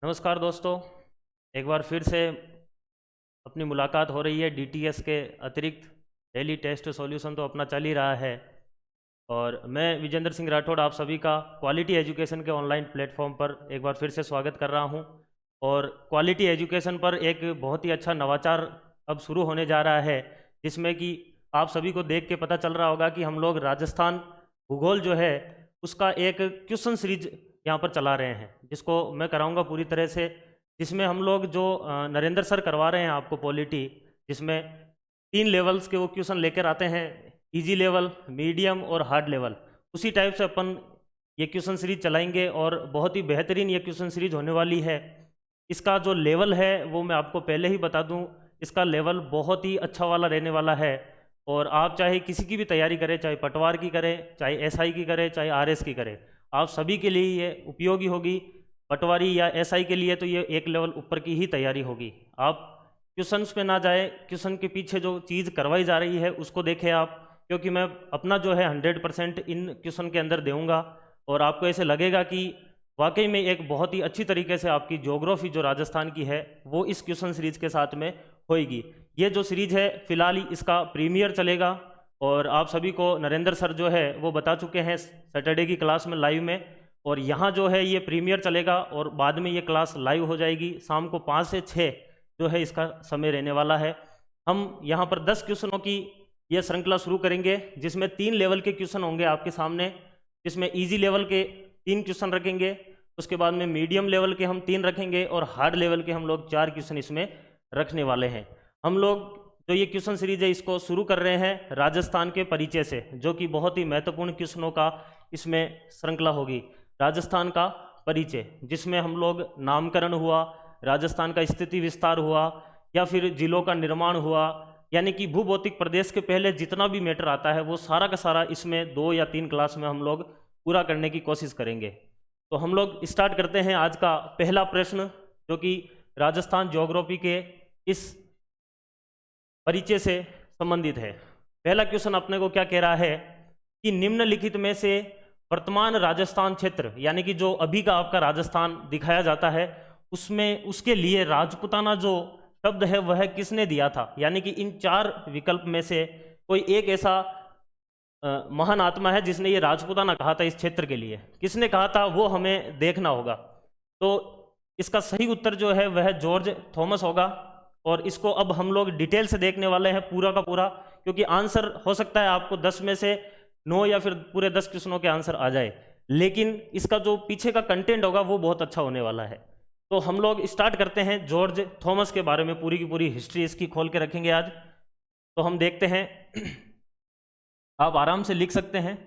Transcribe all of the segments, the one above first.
नमस्कार दोस्तों। एक बार फिर से अपनी मुलाकात हो रही है। डीटीएस के अतिरिक्त डेली टेस्ट सॉल्यूशन तो अपना चल ही रहा है और मैं विजेंद्र सिंह राठौड़ आप सभी का क्वालिटी एजुकेशन के ऑनलाइन प्लेटफॉर्म पर एक बार फिर से स्वागत कर रहा हूं। और क्वालिटी एजुकेशन पर एक बहुत ही अच्छा नवाचार अब शुरू होने जा रहा है, जिसमें कि आप सभी को देख के पता चल रहा होगा कि हम लोग राजस्थान भूगोल जो है उसका एक क्वेश्चन सीरीज यहाँ पर चला रहे हैं, जिसको मैं कराऊंगा पूरी तरह से, जिसमें हम लोग जो नरेंद्र सर करवा रहे हैं आपको पॉलिटी, जिसमें 3 लेवल्स के वो क्वेश्चन लेकर आते हैं, इजी लेवल, मीडियम और हार्ड लेवल। उसी टाइप से अपन ये क्वेश्चन सीरीज चलाएंगे और बहुत ही बेहतरीन ये क्वेश्चन सीरीज होने वाली है। इसका जो लेवल है वो मैं आपको पहले ही बता दूं, इसका लेवल बहुत ही अच्छा वाला रहने वाला है। और आप चाहे किसी की भी तैयारी करें, चाहे पटवार की करें, चाहे एसआई की करें, चाहे आरएस की करें, आप सभी के लिए ये उपयोगी होगी। पटवारी या एसआई के लिए तो ये एक लेवल ऊपर की ही तैयारी होगी। आप क्वेश्चंस पे ना जाए, क्वेश्चन के पीछे जो चीज़ करवाई जा रही है उसको देखें आप, क्योंकि मैं अपना जो है 100% इन क्वेश्चन के अंदर दूंगा और आपको ऐसे लगेगा कि वाकई में एक बहुत ही अच्छी तरीके से आपकी ज्योग्राफी जो राजस्थान की है वो इस क्वेश्चन सीरीज के साथ में होएगी। ये जो सीरीज है फिलहाल इसका प्रीमियर चलेगा और आप सभी को नरेंद्र सर जो है वो बता चुके हैं सैटरडे की क्लास में लाइव में, और यहाँ जो है ये प्रीमियर चलेगा और बाद में ये क्लास लाइव हो जाएगी शाम को 5 से 6 जो है इसका समय रहने वाला है। हम यहाँ पर 10 क्वेश्चनों की ये श्रृंखला शुरू करेंगे, जिसमें 3 लेवल के क्वेश्चन होंगे आपके सामने, जिसमें ईजी लेवल के 3 क्वेश्चन रखेंगे, उसके बाद में मीडियम लेवल के हम 3 रखेंगे और हार्ड लेवल के हम लोग 4 क्वेश्चन इसमें रखने वाले हैं। हम लोग जो ये क्वेश्चन सीरीज है इसको शुरू कर रहे हैं राजस्थान के परिचय से, जो कि बहुत ही महत्वपूर्ण क्वेश्चनों का इसमें श्रृंखला होगी। राजस्थान का परिचय, जिसमें हम लोग नामकरण हुआ, राजस्थान का स्थिति विस्तार हुआ या फिर जिलों का निर्माण हुआ, यानी कि भूभौतिक प्रदेश के पहले जितना भी मैटर आता है वो सारा का सारा इसमें 2 या 3 क्लास में हम लोग पूरा करने की कोशिश करेंगे। तो हम लोग स्टार्ट करते हैं आज का पहला प्रश्न, जो कि राजस्थान ज्योग्राफी के इस परिचय से संबंधित है। पहला क्वेश्चन अपने को क्या कह रहा है कि निम्नलिखित में से वर्तमान राजस्थान क्षेत्र, यानी कि जो अभी का आपका राजस्थान दिखाया जाता है, उसमें उसके लिए राजपुताना जो शब्द है वह किसने दिया था। यानी कि इन 4 विकल्प में से कोई एक ऐसा महान आत्मा है जिसने ये राजपुताना कहा था इस क्षेत्र के लिए, किसने कहा था वो हमें देखना होगा। तो इसका सही उत्तर जो है वह जॉर्ज थॉमस होगा और इसको अब हम लोग डिटेल से देखने वाले हैं पूरा का पूरा, क्योंकि आंसर हो सकता है आपको 10 में से 9 या फिर पूरे 10 क्वेश्चनों के आंसर आ जाए, लेकिन इसका जो पीछे का कंटेंट होगा वो बहुत अच्छा होने वाला है। तो हम लोग स्टार्ट करते हैं जॉर्ज थॉमस के बारे में, पूरी की पूरी हिस्ट्री इसकी खोल के रखेंगे आज। तो हम देखते हैं, आप आराम से लिख सकते हैं।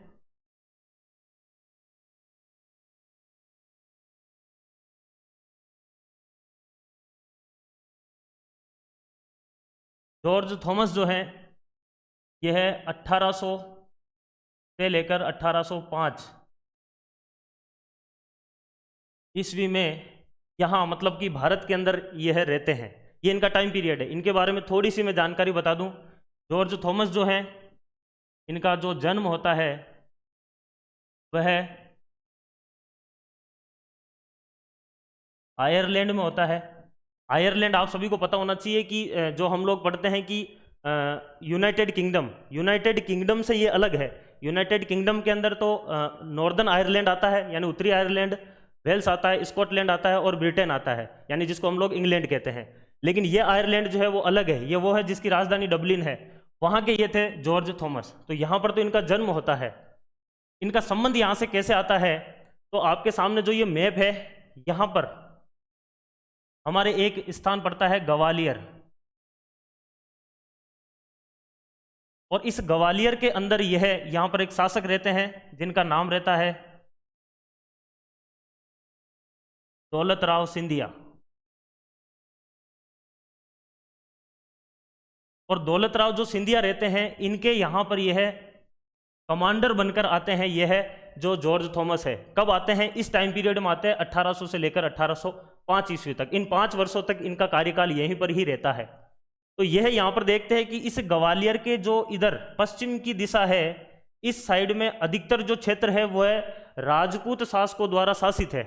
जॉर्ज थॉमस जो है यह है 1800 से लेकर 1805 ईस्वी में यहाँ मतलब कि भारत के अंदर यह रहते हैं। ये इनका टाइम पीरियड है। इनके बारे में थोड़ी सी मैं जानकारी बता दूं। जॉर्ज थॉमस जो है, इनका जो जन्म होता है वह आयरलैंड में होता है। आयरलैंड आप सभी को पता होना चाहिए कि जो हम लोग पढ़ते हैं कि यूनाइटेड किंगडम से ये अलग है। यूनाइटेड किंगडम के अंदर तो नॉर्दर्न आयरलैंड आता है, यानी उत्तरी आयरलैंड, वेल्स आता है, स्कॉटलैंड आता है और ब्रिटेन आता है, यानी जिसको हम लोग इंग्लैंड कहते हैं। लेकिन ये आयरलैंड जो है वो अलग है। ये वो है जिसकी राजधानी डबलिन है, वहाँ के ये थे जॉर्ज थॉमस। तो यहाँ पर तो इनका जन्म होता है। इनका संबंध यहाँ से कैसे आता है, तो आपके सामने जो ये मैप है, यहाँ पर हमारे एक स्थान पड़ता है ग्वालियर, और इस ग्वालियर के अंदर यह यहाँ पर एक शासक रहते हैं जिनका नाम रहता है दौलत राव सिंधिया। और दौलत राव जो सिंधिया रहते हैं, इनके यहाँ पर यह कमांडर बनकर आते हैं यह जो जॉर्ज थॉमस है। कब आते हैं? इस टाइम पीरियड में आते हैं 1800 से लेकर 1805 ईस्वी तक। इन 5 वर्षों तक इनका कार्यकाल यहीं पर ही रहता है। तो यह यहाँ पर देखते हैं कि इस ग्वालियर के जो इधर पश्चिम की दिशा है, इस साइड में अधिकतर जो क्षेत्र है वह राजपूत शासकों द्वारा शासित है।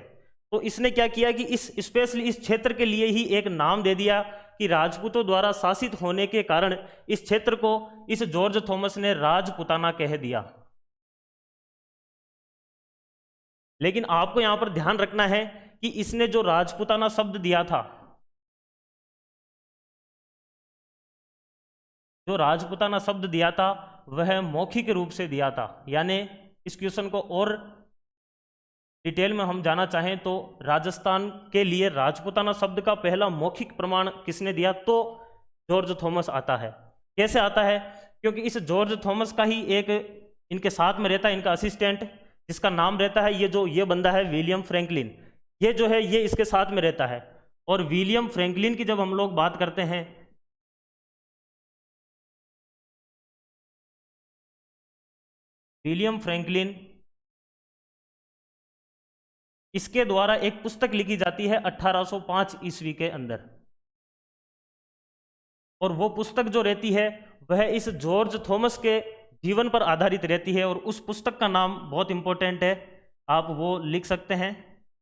तो इसने क्या किया कि इस स्पेशली इस क्षेत्र के लिए ही एक नाम दे दिया कि राजपूतों द्वारा शासित होने के कारण इस क्षेत्र को इस जॉर्ज थॉमस ने राजपुताना कह दिया। लेकिन आपको यहां पर ध्यान रखना है कि इसने जो राजपुताना शब्द दिया था, जो राजपुताना शब्द दिया था वह मौखिक रूप से दिया था। यानी इस क्वेश्चन को और डिटेल में हम जाना चाहें तो राजस्थान के लिए राजपुताना शब्द का पहला मौखिक प्रमाण किसने दिया, तो जॉर्ज थॉमस आता है। कैसे आता है? क्योंकि इस जॉर्ज थॉमस का ही एक इनके साथ में रहता है, इनका असिस्टेंट, जिसका नाम रहता है ये बंदा है विलियम फ्रैंकलिन। ये जो है ये इसके साथ में रहता है। और विलियम फ्रैंकलिन की जब हम लोग बात करते हैं, विलियम फ्रैंकलिन, इसके द्वारा एक पुस्तक लिखी जाती है 1805 ईस्वी के अंदर। और वो पुस्तक जो रहती है वह इस जॉर्ज थॉमस के जीवन पर आधारित रहती है। और उस पुस्तक का नाम बहुत इंपॉर्टेंट है, आप वो लिख सकते हैं,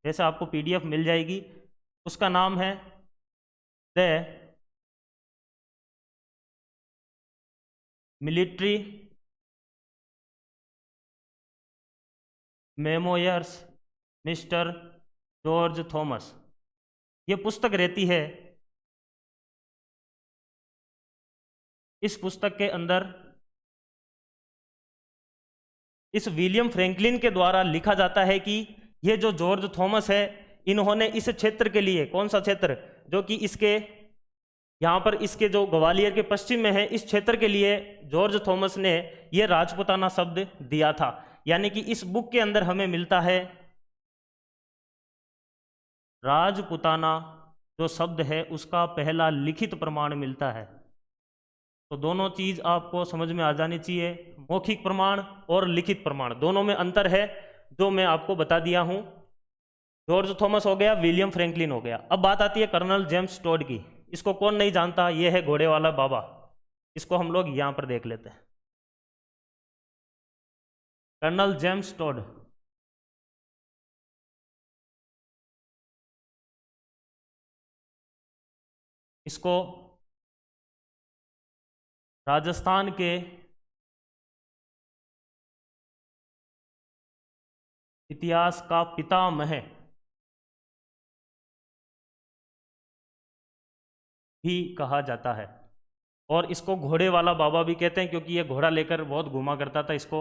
जैसे आपको पीडीएफ मिल जाएगी। उसका नाम है the military memoirs mister George Thomas. ये पुस्तक रहती है। इस पुस्तक के अंदर इस विलियम फ्रैंकलिन के द्वारा लिखा जाता है कि ये जो जॉर्ज थॉमस है, इन्होंने इस क्षेत्र के लिए, कौन सा क्षेत्र, जो कि इसके यहाँ पर इसके जो ग्वालियर के पश्चिम में है, इस क्षेत्र के लिए जॉर्ज थॉमस ने ये राजपुताना शब्द दिया था। यानी कि इस बुक के अंदर हमें मिलता है राजपुताना जो शब्द है उसका पहला लिखित प्रमाण मिलता है। तो दोनों चीज आपको समझ में आ जानी चाहिए, मौखिक प्रमाण और लिखित प्रमाण, दोनों में अंतर है जो मैं आपको बता दिया हूं। जॉर्ज थॉमस हो गया, विलियम फ्रैंकलिन हो गया। अब बात आती है कर्नल जेम्स टोड की। इसको कौन नहीं जानता, ये है घोड़े वाला बाबा। इसको हम लोग यहां पर देख लेते हैं। कर्नल जेम्स टोड, इसको राजस्थान के इतिहास का पितामह भी कहा जाता है। और इसको घोड़े वाला बाबा भी कहते हैं क्योंकि ये घोड़ा लेकर बहुत घूमा करता था। इसको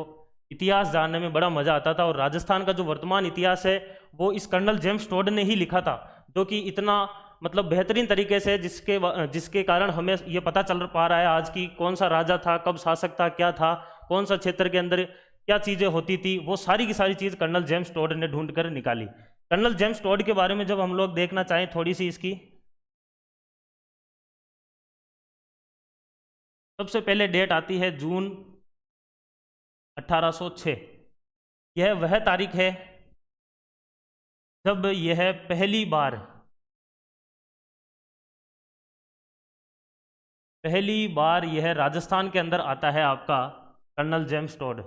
इतिहास जानने में बड़ा मजा आता था। और राजस्थान का जो वर्तमान इतिहास है वो इस कर्नल जेम्स टोड ने ही लिखा था, जो कि इतना मतलब बेहतरीन तरीके से, जिसके कारण हमें ये पता चल पा रहा है आज की कौन सा राजा था, कब शासक था, क्या था, कौन सा क्षेत्र के अंदर क्या चीज़ें होती थी, वो सारी की सारी चीज़ कर्नल जेम्स टोड ने ढूंढ कर निकाली। कर्नल जेम्स टोड के बारे में जब हम लोग देखना चाहें थोड़ी सी इसकी, सबसे पहले डेट आती है जून 1806। यह वह तारीख है जब यह पहली बार यह राजस्थान के अंदर आता है। आपका कर्नल जेम्स टोड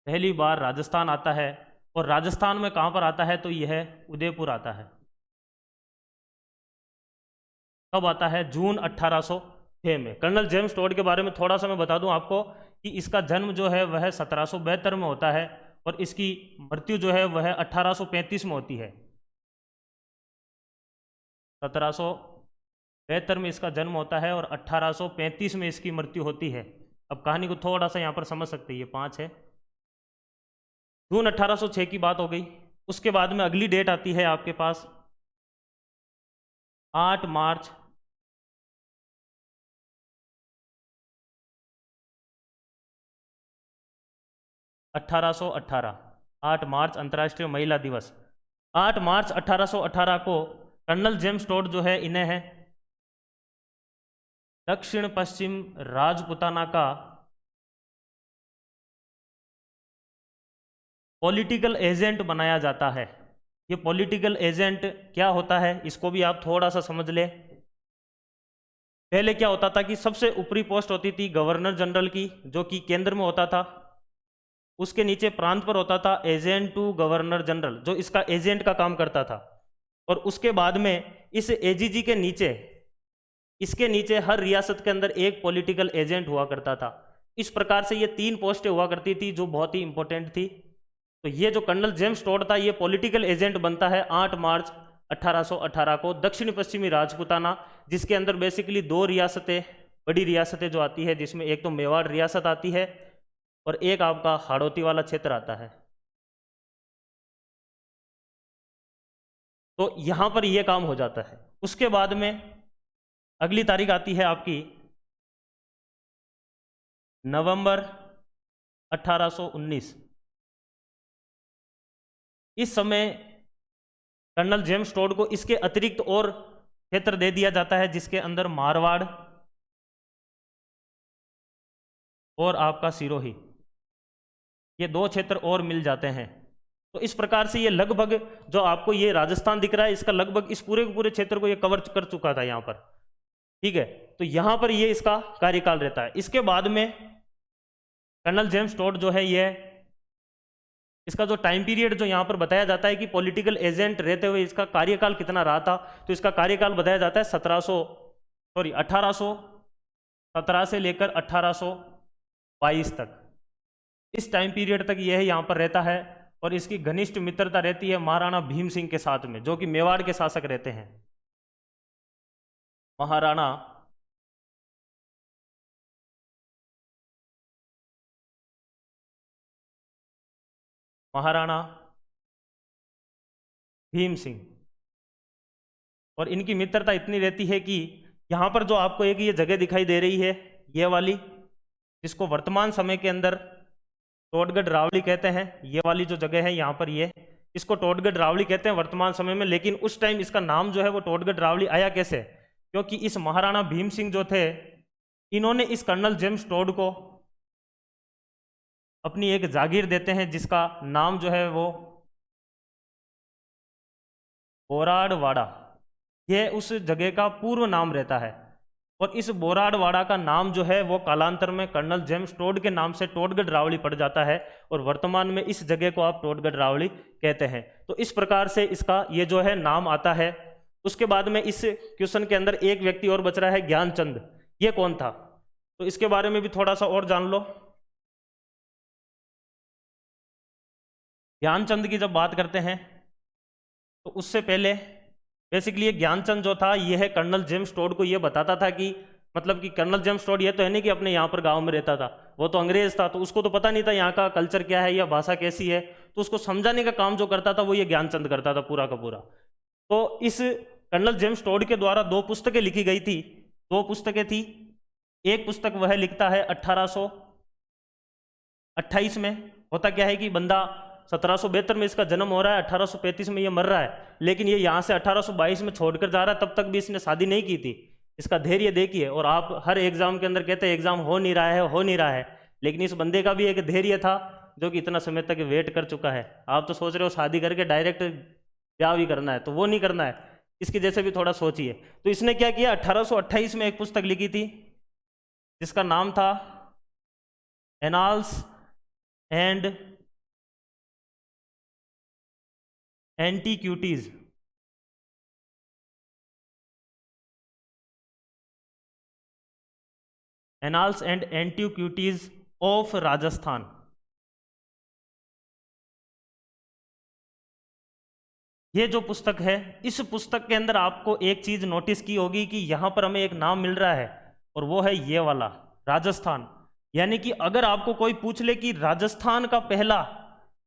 पहली बार राजस्थान आता है। और राजस्थान में कहाँ पर आता है, तो यह उदयपुर आता है। कब आता है? जून 1806 में। कर्नल जेम्स टोड के बारे में थोड़ा सा मैं बता दूं आपको कि इसका जन्म जो है वह 1772 में होता है और इसकी मृत्यु जो है वह 1835 में होती है। 1772 में इसका जन्म होता है और 1835 में इसकी मृत्यु होती है। अब कहानी को थोड़ा सा यहाँ पर समझ सकते हैं, ये 5 है। जून 1806 की बात हो गई। उसके बाद में अगली डेट आती है आपके पास 8 मार्च 1818। 8 मार्च अंतर्राष्ट्रीय महिला दिवस। 8 मार्च 1818 को कर्नल जेम्स टोड जो है, इन्हें है दक्षिण पश्चिम राजपुताना का पॉलिटिकल एजेंट बनाया जाता है। ये पॉलिटिकल एजेंट क्या होता है इसको भी आप थोड़ा सा समझ ले। पहले क्या होता था कि सबसे ऊपरी पोस्ट होती थी गवर्नर जनरल की, जो कि केंद्र में होता था। उसके नीचे प्रांत पर होता था एजेंट टू गवर्नर जनरल, जो इसका एजेंट का काम करता था। और उसके बाद में इस एजीजी के नीचे, इसके नीचे हर रियासत के अंदर एक पॉलिटिकल एजेंट हुआ करता था। इस प्रकार से ये 3 पोस्टें हुआ करती थी जो बहुत ही इंपॉर्टेंट थी। तो ये जो कर्नल जेम्स टोड था ये पॉलिटिकल एजेंट बनता है 8 मार्च 1818 को दक्षिण पश्चिमी राजपूताना, जिसके अंदर बेसिकली 2 रियासतें, बड़ी रियासतें जो आती है, जिसमें एक तो मेवाड़ रियासत आती है और एक आपका हाड़ौती वाला क्षेत्र आता है। तो यहां पर यह काम हो जाता है। उसके बाद में अगली तारीख आती है आपकी नवंबर 1819। इस समय कर्नल जेम्स टोड को इसके अतिरिक्त और क्षेत्र दे दिया जाता है, जिसके अंदर मारवाड़ और आपका सिरोही, ये 2 क्षेत्र और मिल जाते हैं। तो इस प्रकार से ये लगभग जो आपको ये राजस्थान दिख रहा है, इसका लगभग इस पूरे के पूरे क्षेत्र को ये कवर कर चुका था यहाँ पर। ठीक है, तो यहाँ पर ये इसका कार्यकाल रहता है। इसके बाद में कर्नल जेम्स टोड जो है ये, इसका जो टाइम पीरियड जो यहाँ पर बताया जाता है कि पॉलिटिकल एजेंट रहते हुए इसका कार्यकाल कितना रहा था, तो इसका कार्यकाल बताया जाता है 1817 से लेकर 1822 तक। इस टाइम पीरियड तक यह यहाँ पर रहता है और इसकी घनिष्ठ मित्रता रहती है महाराणा भीम सिंह के साथ में, जो कि मेवाड़ के शासक रहते हैं। महाराणा भीम सिंह, और इनकी मित्रता इतनी रहती है कि यहाँ पर जो आपको एक ये जगह दिखाई दे रही है, ये वाली, जिसको वर्तमान समय के अंदर टोडगढ़ रावली कहते हैं, ये वाली जो जगह है यहाँ पर, ये इसको टोडगढ़ रावली कहते हैं वर्तमान समय में। लेकिन उस टाइम इसका नाम जो है वो टोडगढ़ रावली आया कैसे? क्योंकि इस महाराणा भीम सिंह जो थे, इन्होंने इस कर्नल जेम्स टोड को अपनी एक जागीर देते हैं, जिसका नाम जो है वो बोराड़वाड़ा, यह उस जगह का पूर्व नाम रहता है। और इस बोराड़वाड़ा का नाम जो है वो कालांतर में कर्नल जेम्स टोड के नाम से टोडगढ़ रावली पड़ जाता है, और वर्तमान में इस जगह को आप टोडगढ़ रावली कहते हैं। तो इस प्रकार से इसका ये जो है नाम आता है। उसके बाद में इस क्वेश्चन के अंदर एक व्यक्ति और बच रहा है, ज्ञानचंद। ये कौन था? तो इसके बारे में भी थोड़ा सा और जान लो। ज्ञानचंद की जब बात करते हैं तो उससे पहले बेसिकली ये ज्ञानचंद जो था, ये है कर्नल जेम्स टोड को ये बताता था कि मतलब कि कर्नल जेम्स टोड ये तो है नहीं कि अपने यहाँ पर गांव में रहता था, वो तो अंग्रेज था, तो उसको तो पता नहीं था यहाँ का कल्चर क्या है या भाषा कैसी है। तो उसको समझाने का काम जो करता था वो ये ज्ञानचंद करता था पूरा का पूरा। तो इस कर्नल जेम्स टोड के द्वारा 2 पुस्तकें लिखी गई थी। 2 पुस्तकें थी। एक पुस्तक वह लिखता है 1828 में। होता क्या है कि बंदा 1772 में इसका जन्म हो रहा है, 1835 में ये मर रहा है, लेकिन ये यहाँ से 1822 में छोड़कर जा रहा है। तब तक भी इसने शादी नहीं की थी। इसका धैर्य देखिए। और आप हर एग्जाम के अंदर कहते हैं एग्जाम हो नहीं रहा है, हो नहीं रहा है, लेकिन इस बंदे का भी एक धैर्य था जो कि इतना समय तक वेट कर चुका है। आप तो सोच रहे हो शादी करके डायरेक्ट ब्याह भी करना है, तो वो नहीं करना है। इसके जैसे भी थोड़ा सोचिए। तो इसने क्या किया, 1828 में एक पुस्तक लिखी थी जिसका नाम था annals and antiquities. Annals and antiquities of Rajasthan. ये जो पुस्तक है, इस पुस्तक के अंदर आपको एक चीज नोटिस की होगी कि यहां पर हमें एक नाम मिल रहा है, और वो है ये वाला, राजस्थान। यानी कि अगर आपको कोई पूछ ले कि राजस्थान का पहला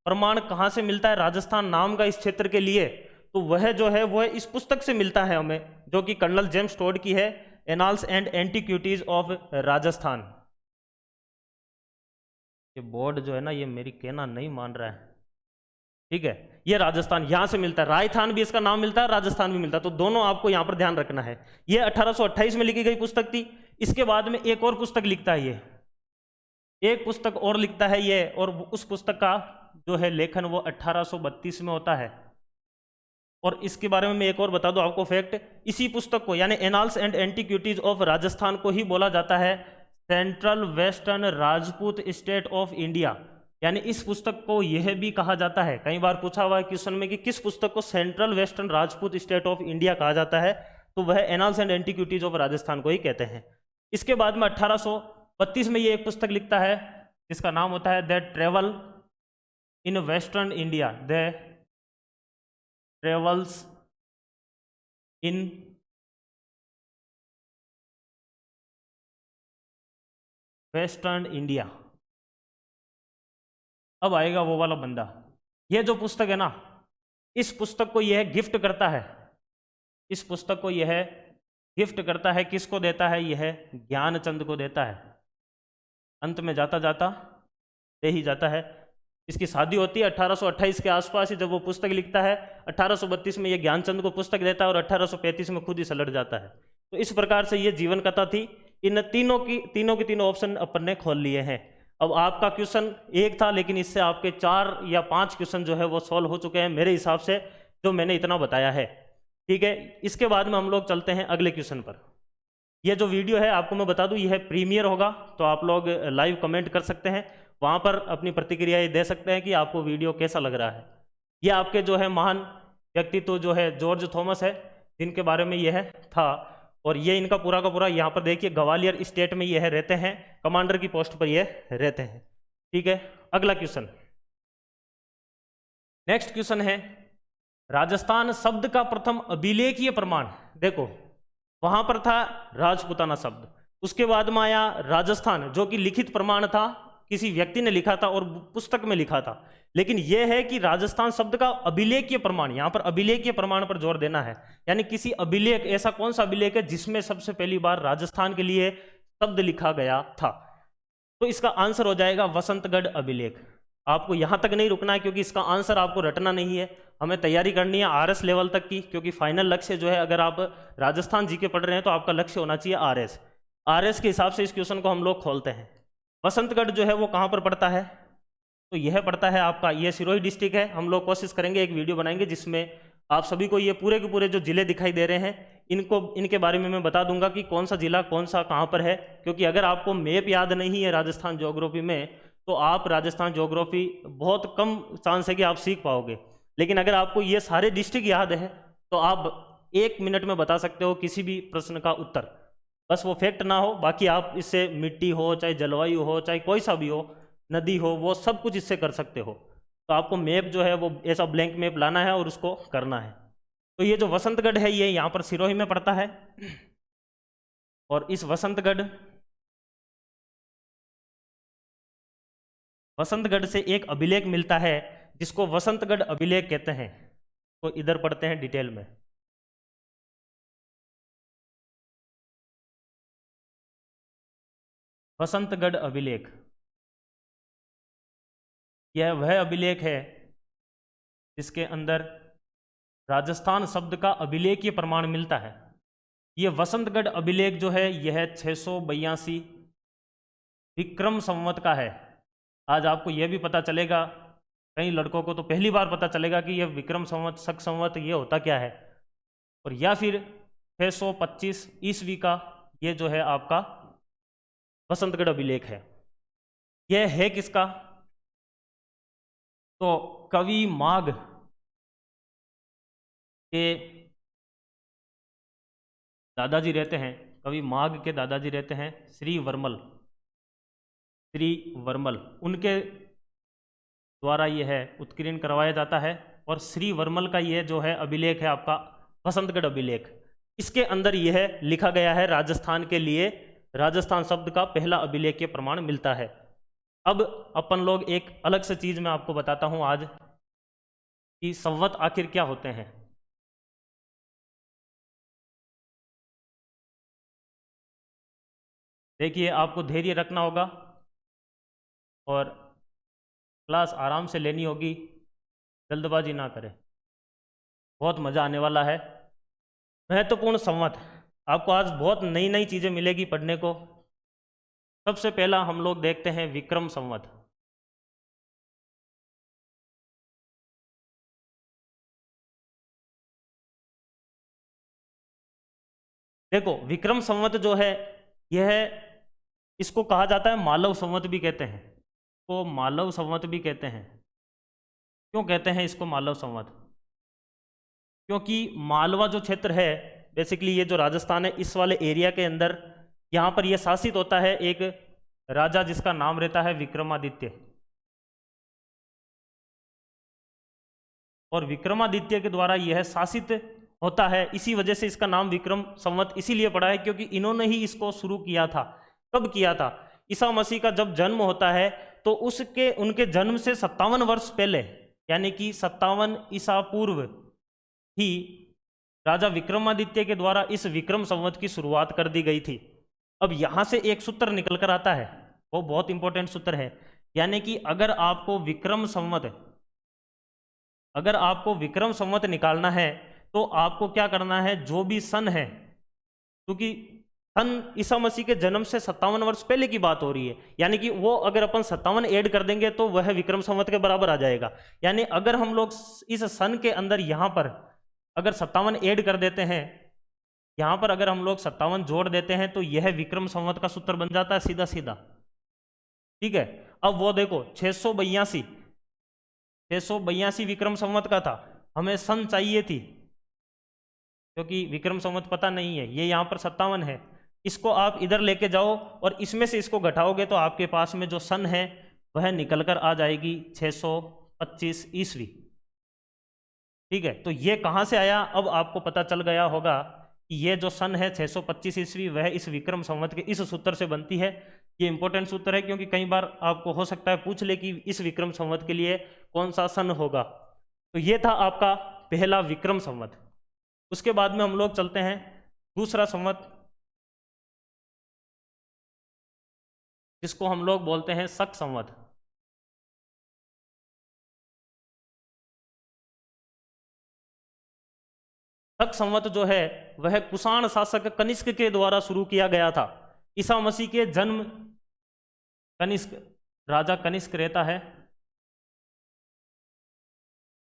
प्रमाण कहां से मिलता है राजस्थान नाम का इस क्षेत्र के लिए, तो वह जो है वह इस पुस्तक से मिलता है हमें, जो कि कर्नल जेम्स टोड की है, annals and antiquities of Rajasthan. ये बोर्ड जो है ना, ये मेरी कहना नहीं मान रहा है। ठीक है, ये राजस्थान यहां से मिलता है। राजस्थान भी इसका नाम मिलता है, राजस्थान भी मिलता है, तो दोनों आपको यहां पर ध्यान रखना है। ये 1828 में लिखी गई पुस्तक थी। इसके बाद में एक और पुस्तक लिखता है, ये एक पुस्तक और लिखता है ये, और उस पुस्तक का जो है लेखन वो 1832 में होता है। और इसके बारे में मैं एक और बता दूं आपको फैक्ट, इसी पुस्तक को यानी annals and antiquities of Rajasthan को ही बोला जाता है central western Rajput state of India, यानी इस पुस्तक को यह भी कहा जाता है, कई बार पूछा हुआ है क्वेश्चन में कि किस पुस्तक को central western Rajput state of India कहा जाता है, तो वह annals and antiquities of Rajasthan को ही कहते हैं। इसके बाद में 1832 में ये एक पुस्तक लिखता है जिसका नाम होता है the travel in western India, the travels in western India. अब आएगा वो वाला बंदा, ये जो पुस्तक है ना, इस पुस्तक को यह गिफ्ट करता है, इस पुस्तक को यह गिफ्ट करता है, किसको देता है, यह ज्ञानचंद को देता है। अंत में जाता जाता दे ही जाता है। इसकी शादी होती है 1828 के आसपास ही, जब वो पुस्तक लिखता है। 1832 में ये ज्ञानचंद को पुस्तक देता है और 1835 में खुद ही सलट जाता है। तो इस प्रकार से ये जीवन कथा थी। इन तीनों की ऑप्शन अपन ने खोल लिए हैं। अब आपका क्वेश्चन एक था, लेकिन इससे आपके 4 या 5 क्वेश्चन जो है वो सॉल्व हो चुके हैं मेरे हिसाब से, जो मैंने इतना बताया है। ठीक है, इसके बाद में हम लोग चलते हैं अगले क्वेश्चन पर। यह जो वीडियो है आपको मैं बता दूं, यह प्रीमियर होगा, तो आप लोग लाइव कमेंट कर सकते हैं, वहाँ पर अपनी प्रतिक्रियाएं दे सकते हैं कि आपको वीडियो कैसा लग रहा है। ये आपके जो है महान व्यक्तित्व जो है जॉर्ज थॉमस है, जिनके बारे में यह था, और ये इनका पूरा का पूरा यहाँ पर देखिए ग्वालियर स्टेट में यह रहते हैं, कमांडर की पोस्ट पर यह रहते हैं। ठीक है, अगला क्वेश्चन, नेक्स्ट क्वेश्चन है, राजस्थान शब्द का प्रथम अभिलेखीय प्रमाण। देखो वहां पर था राजपुताना शब्द, उसके बाद में आया राजस्थान, जो कि लिखित प्रमाण था, किसी व्यक्ति ने लिखा था और पुस्तक में लिखा था। लेकिन यह है कि राजस्थान शब्द का अभिलेखीय प्रमाण, यहां पर अभिलेखीय प्रमाण पर जोर देना है, यानी किसी अभिलेख, ऐसा कौन सा अभिलेख है जिसमें सबसे पहली बार राजस्थान के लिए शब्द लिखा गया था। तो इसका आंसर हो जाएगा वसंतगढ़ अभिलेख। आपको यहां तक नहीं रुकना है, क्योंकि इसका आंसर आपको रटना नहीं है, हमें तैयारी करनी है आरएस लेवल तक की, क्योंकि फाइनल लक्ष्य जो है, अगर आप राजस्थान जीके पढ़ रहे हैं तो आपका लक्ष्य होना चाहिए आरएस। आरएस के हिसाब से इस क्वेश्चन को हम लोग खोलते हैं। वसंतगढ़ जो है वो कहाँ पर पड़ता है, तो यह पड़ता है आपका, ये सिरोही डिस्ट्रिक्ट है। हम लोग कोशिश करेंगे, एक वीडियो बनाएंगे जिसमें आप सभी को ये पूरे के पूरे जो जिले दिखाई दे रहे हैं, इनके बारे में मैं बता दूंगा कि कौन सा जिला कौन सा कहाँ पर है। क्योंकि अगर आपको मैप याद नहीं है राजस्थान ज्योग्राफी में, तो आप राजस्थान ज्योग्राफी बहुत कम चांस है कि आप सीख पाओगे। लेकिन अगर आपको ये सारे डिस्ट्रिक्ट याद है, तो आप 1 मिनट में बता सकते हो किसी भी प्रश्न का उत्तर, बस वो फैक्ट ना हो। बाकी आप इससे मिट्टी हो, चाहे जलवायु हो, चाहे कोई सा भी हो, नदी हो, वो सब कुछ इससे कर सकते हो। तो आपको मैप जो है वो ऐसा ब्लैंक मैप लाना है और उसको करना है। तो ये जो वसंतगढ़ है, ये यहाँ पर सिरोही में पड़ता है, और इस वसंतगढ़ से एक अभिलेख मिलता है जिसको वसंतगढ़ अभिलेख कहते हैं। तो इधर पढ़ते हैं डिटेल में। वसंतगढ़ अभिलेख, यह वह अभिलेख है जिसके अंदर राजस्थान शब्द का अभिलेखीय प्रमाण मिलता है। यह वसंतगढ़ अभिलेख जो है, यह 682 विक्रम संवत का है। आज आपको यह भी पता चलेगा, कई लड़कों को तो पहली बार पता चलेगा कि यह विक्रम संवत, शक संवत, ये होता क्या है। और या फिर 625 ईस्वी का ये जो है आपका वसंतगढ़ अभिलेख है। यह है किसका, तो कवि माघ के दादाजी रहते हैं, कवि माघ के दादाजी रहते हैं श्री वर्मल, उनके द्वारा यह है उत्कीर्ण करवाया जाता है। और श्री वर्मल का यह जो है अभिलेख है आपका वसंतगढ़ अभिलेख, इसके अंदर यह लिखा गया है राजस्थान के लिए, राजस्थान शब्द का पहला अभिलेखीय प्रमाण मिलता है। अब अपन लोग एक अलग से चीज मैं आपको बताता हूं आज, कि संवत आखिर क्या होते हैं। देखिए, आपको धैर्य रखना होगा और क्लास आराम से लेनी होगी, जल्दबाजी ना करें, बहुत मज़ा आने वाला है। महत्वपूर्ण संवत, आपको आज बहुत नई नई चीज़ें मिलेगी पढ़ने को। सबसे पहला हम लोग देखते हैं विक्रम संवत। देखो, विक्रम संवत जो है, यह इसको कहा जाता है मालव संवत भी कहते हैं। को मालव संवत भी कहते हैं। क्यों कहते हैं इसको मालव संवत? क्योंकि मालवा जो क्षेत्र है, बेसिकली ये जो राजस्थान है, इस वाले एरिया के अंदर यहाँ पर यह शासित होता है एक राजा जिसका नाम रहता है विक्रमादित्य। और विक्रमादित्य के द्वारा यह शासित होता है, इसी वजह से इसका नाम विक्रम संवत इसीलिए पड़ा है क्योंकि इन्होंने ही इसको शुरू किया था। कब किया था? ईसा मसीह का जब जन्म होता है तो उसके उनके जन्म से 57 वर्ष पहले, यानी कि 57 ईसा पूर्व ही राजा विक्रमादित्य के द्वारा इस विक्रम संवत की शुरुआत कर दी गई थी। अब यहां से एक सूत्र निकल कर आता है, वो बहुत इंपॉर्टेंट सूत्र है, यानी कि अगर आपको विक्रम संवत निकालना है तो आपको क्या करना है, जो भी सन है, क्योंकि सन ईसा मसीह के जन्म से 57 वर्ष पहले की बात हो रही है, यानी कि वो अगर अपन 57 ऐड कर देंगे तो वह विक्रम संवत के बराबर आ जाएगा। यानी अगर हम लोग इस सन के अंदर यहां पर अगर 57 ऐड कर देते हैं, यहां पर अगर हम लोग 57 जोड़ देते हैं तो यह विक्रम संवत का सूत्र बन जाता है सीधा सीधा। ठीक है, अब वो देखो 682 विक्रम संवत का था, हमें सन चाहिए थी क्योंकि विक्रम संवत पता नहीं है, ये यहाँ पर 57 है। इसको आप इधर लेके जाओ और इसमें से इसको घटाओगे तो आपके पास में जो सन है वह निकल कर आ जाएगी 625 ईस्वी। ठीक है, तो ये कहाँ से आया? अब आपको पता चल गया होगा कि ये जो सन है 625 ईस्वी वह इस विक्रम संवत के इस सूत्र से बनती है। ये इंपॉर्टेंट सूत्र है क्योंकि कई बार आपको हो सकता है पूछ ले कि इस विक्रम संवत के लिए कौन सा सन होगा। तो ये था आपका पहला विक्रम संवत। उसके बाद में हम लोग चलते हैं दूसरा संवत, जिसको हम लोग बोलते हैं शक संवत। शक संवत जो है वह कुषाण शासक कनिष्क के द्वारा शुरू किया गया था। ईसा मसीह के जन्म, कनिष्क राजा कनिष्क रहता है,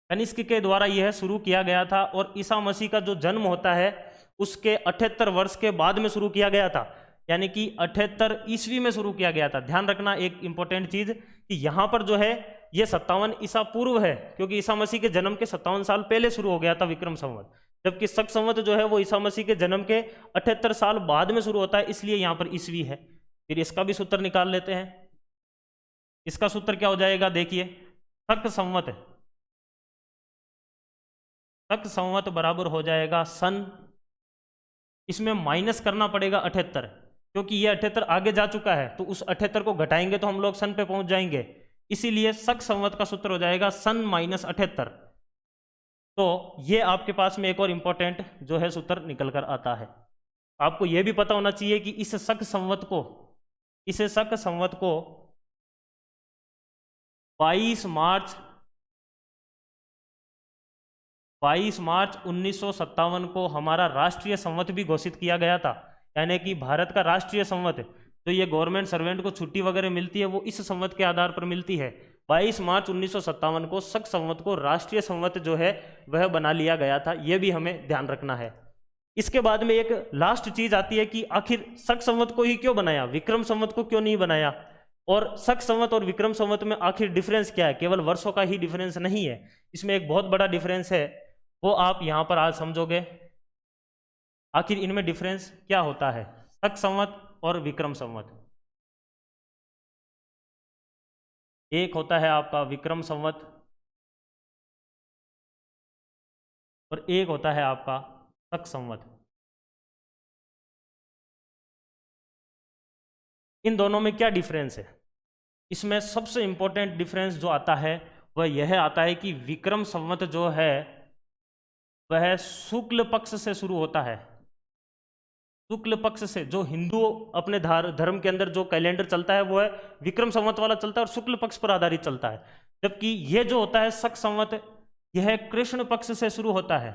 कनिष्क के द्वारा यह शुरू किया गया था और ईसा मसीह का जो जन्म होता है उसके 78 वर्ष के बाद में शुरू किया गया था, यानी कि 78 ईस्वी में शुरू किया गया था। ध्यान रखना एक इंपॉर्टेंट चीज कि यहाँ पर जो है ये 57 ईसा पूर्व है, क्योंकि ईसा मसीह के जन्म के 57 साल पहले शुरू हो गया था विक्रम संवत, जबकि शक संवत जो है वो ईसा मसीह के जन्म के 78 साल बाद में शुरू होता है, इसलिए यहाँ पर ईस्वी है। फिर इसका भी सूत्र निकाल लेते हैं। इसका सूत्र क्या हो जाएगा, देखिए, शक संवत बराबर हो जाएगा सन, इसमें माइनस करना पड़ेगा 78, क्योंकि ये 78 आगे जा चुका है, तो उस 78 को घटाएंगे तो हम लोग सन पे पहुंच जाएंगे, इसीलिए शक संवत का सूत्र हो जाएगा सन माइनस 78। तो ये आपके पास में एक और इंपॉर्टेंट जो है सूत्र निकल कर आता है। आपको यह भी पता होना चाहिए कि इस शक संवत को 22 मार्च 1957 को हमारा राष्ट्रीय संवत भी घोषित किया गया था, यानी कि भारत का राष्ट्रीय संवत, तो ये गवर्नमेंट सर्वेंट को छुट्टी वगैरह मिलती है वो इस संवत के आधार पर मिलती है। 22 मार्च 1957 को शक संवत को राष्ट्रीय संवत जो है वह बना लिया गया था, यह भी हमें ध्यान रखना है। इसके बाद में एक लास्ट चीज आती है कि आखिर शक संवत को ही क्यों बनाया, विक्रम संवत को क्यों नहीं बनाया, और शक संवत और विक्रम संवत में आखिर डिफरेंस क्या है। केवल वर्षों का ही डिफरेंस नहीं है, इसमें एक बहुत बड़ा डिफरेंस है, वो आप यहां पर आज समझोगे। आखिर इनमें डिफरेंस क्या होता है, शक संवत और विक्रम संवत। एक होता है आपका विक्रम संवत और एक होता है आपका शक संवत। इन दोनों में क्या डिफरेंस है? इसमें सबसे इंपॉर्टेंट डिफरेंस जो आता है वह यह आता है कि विक्रम संवत जो है वह शुक्ल पक्ष से शुरू होता है। शुक्ल पक्ष से, जो हिंदू अपने धर्म के अंदर जो कैलेंडर चलता है वो है विक्रम संवत वाला चलता है और शुक्ल पक्ष पर आधारित चलता है, जबकि यह जो होता है शक संवत यह कृष्ण पक्ष से शुरू होता है,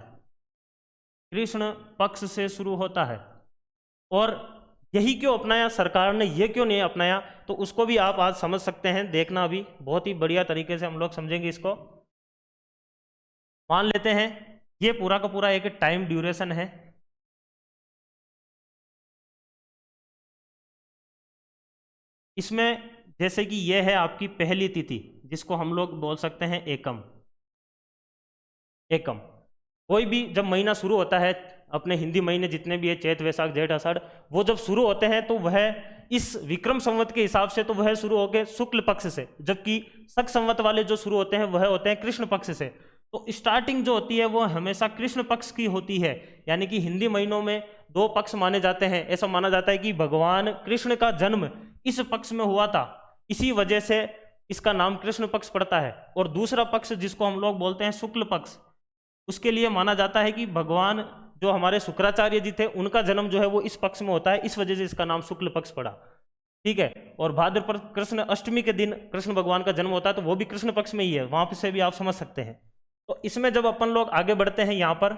कृष्ण पक्ष से शुरू होता है। और यही क्यों अपनाया सरकार ने, यह क्यों नहीं अपनाया, तो उसको भी आप आज समझ सकते हैं, देखना अभी बहुत ही बढ़िया तरीके से हम लोग समझेंगे इसको। मान लेते हैं ये पूरा का पूरा एक टाइम ड्यूरेशन है, इसमें जैसे कि यह है आपकी पहली तिथि, जिसको हम लोग बोल सकते हैं एकम। एकम कोई भी जब महीना शुरू होता है, अपने हिंदी महीने जितने भी है, चैत वैशाख जेठ आषाढ़, वो जब शुरू होते हैं तो वह इस विक्रम संवत के हिसाब से तो वह शुरू हो गए शुक्ल पक्ष से, जबकि शक संवत वाले जो शुरू होते हैं वह होते हैं कृष्ण पक्ष से। तो स्टार्टिंग जो होती है वो हमेशा कृष्ण पक्ष की होती है, यानी कि हिंदी महीनों में दो पक्ष माने जाते हैं। ऐसा माना जाता है कि भगवान कृष्ण का जन्म इस पक्ष में हुआ था, इसी वजह से इसका नाम कृष्ण पक्ष पड़ता है। और दूसरा पक्ष जिसको हम लोग बोलते हैं शुक्ल पक्ष, उसके लिए माना जाता है कि भगवान जो हमारे शुक्राचार्य जी थे उनका जन्म जो है वो इस पक्ष में होता है, इस वजह से इसका नाम शुक्ल पक्ष पड़ा। ठीक है। और भाद्रपद कृष्ण अष्टमी के दिन कृष्ण भगवान का जन्म होता है, तो वो भी कृष्ण पक्ष में ही है, वहां से भी आप समझ सकते हैं। तो इसमें जब अपन लोग आगे बढ़ते हैं यहाँ पर,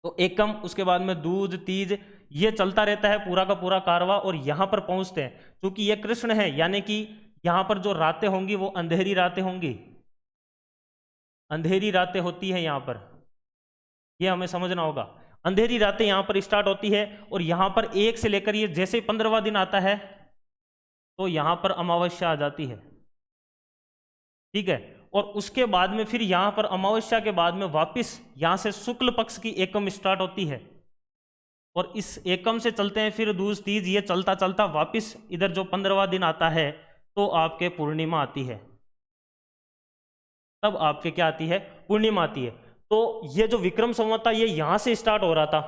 तो एकम, उसके बाद में दूज, तीज, ये चलता रहता है पूरा का पूरा कारवा। और यहाँ पर पहुंचते हैं, क्योंकि ये कृष्ण है, यानी कि यहाँ पर जो रातें होंगी वो अंधेरी रातें होंगी, अंधेरी रातें होती है यहाँ पर, ये हमें समझना होगा। अंधेरी रातें यहाँ पर स्टार्ट होती है, और यहाँ पर 1 से लेकर ये जैसे 15वां दिन आता है तो यहाँ पर अमावस्या आ जाती है। ठीक है। और उसके बाद में फिर यहाँ पर अमावस्या के बाद में वापिस यहाँ से शुक्ल पक्ष की एकम स्टार्ट होती है, और इस एकम से चलते हैं फिर दूज, तीज, ये चलता चलता वापिस इधर जो 15वां दिन आता है तो आपके पूर्णिमा आती है। तब आपके क्या आती है? पूर्णिमा आती है। तो ये जो विक्रम संवत था ये यहाँ से स्टार्ट हो रहा था,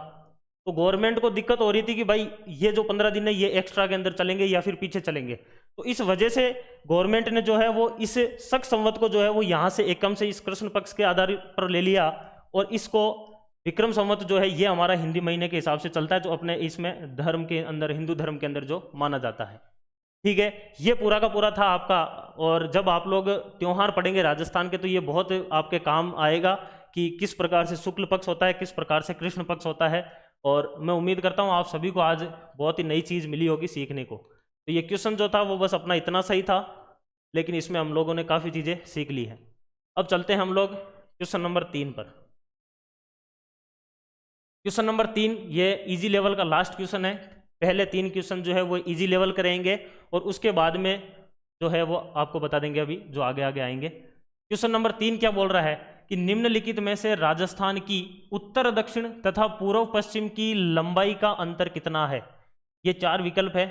तो गवर्नमेंट को दिक्कत हो रही थी कि भाई ये जो 15 दिन है ये एक्स्ट्रा के अंदर चलेंगे या फिर पीछे चलेंगे। तो इस वजह से गवर्नमेंट ने जो है वो इस शक संवत को जो है वो यहाँ से एकम से इस कृष्ण पक्ष के आधार पर ले लिया, और इसको विक्रम संवत जो है ये हमारा हिंदी महीने के हिसाब से चलता है, जो अपने इसमें धर्म के अंदर, हिंदू धर्म के अंदर जो माना जाता है। ठीक है। ये पूरा का पूरा था आपका। और जब आप लोग त्योहार पढ़ेंगे राजस्थान के, तो ये बहुत आपके काम आएगा कि किस प्रकार से शुक्ल पक्ष होता है, किस प्रकार से कृष्ण पक्ष होता है। और मैं उम्मीद करता हूँ आप सभी को आज बहुत ही नई चीज़ मिली होगी सीखने को। तो ये क्वेश्चन जो था वो बस अपना इतना सही था, लेकिन इसमें हम लोगों ने काफ़ी चीज़ें सीख ली हैं। अब चलते हैं हम लोग क्वेश्चन नंबर 3 पर। क्वेश्चन नंबर 3 ये इजी लेवल का लास्ट क्वेश्चन है। पहले 3 क्वेश्चन जो है वो इजी लेवल करेंगे, और उसके बाद में जो है वो आपको बता देंगे अभी जो आगे आगे आएंगे। क्वेश्चन नंबर 3 क्या बोल रहा है कि निम्नलिखित में से राजस्थान की उत्तर दक्षिण तथा पूर्व पश्चिम की लंबाई का अंतर कितना है। ये 4 विकल्प है,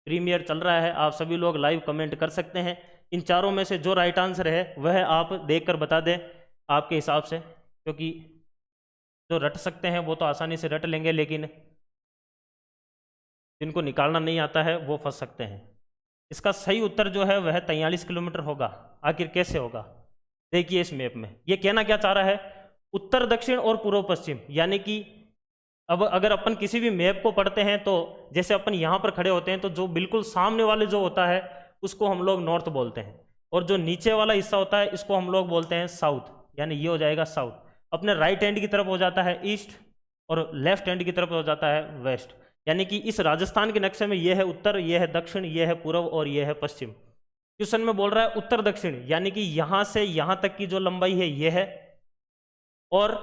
प्रीमियर चल रहा है, आप सभी लोग लाइव कमेंट कर सकते हैं। इन चारों में से जो राइट आंसर है वह आप देखकर बता दें आपके हिसाब से, क्योंकि जो रट सकते हैं वो तो आसानी से रट लेंगे, लेकिन जिनको निकालना नहीं आता है वो फंस सकते हैं। इसका सही उत्तर जो है वह 43 किलोमीटर होगा। आखिर कैसे होगा? देखिए इस मैप में ये कहना क्या चाह रहा है, उत्तर दक्षिण और पूर्व पश्चिम, यानी कि अब अगर अपन किसी भी मैप को पढ़ते हैं तो जैसे अपन यहाँ पर खड़े होते हैं तो जो बिल्कुल सामने वाले जो होता है उसको हम लोग नॉर्थ बोलते हैं, और जो नीचे वाला हिस्सा होता है इसको हम लोग बोलते हैं साउथ, यानी ये हो जाएगा साउथ। अपने राइट हैंड की तरफ हो जाता है ईस्ट, और लेफ्ट हैंड की तरफ हो जाता है वेस्ट। यानी कि इस राजस्थान के नक्शे में यह है उत्तर, यह है दक्षिण, यह है पूर्व और यह है पश्चिम। क्वेश्चन में बोल रहा है उत्तर दक्षिण, यानी कि यहां से यहां तक की जो लंबाई है यह है, और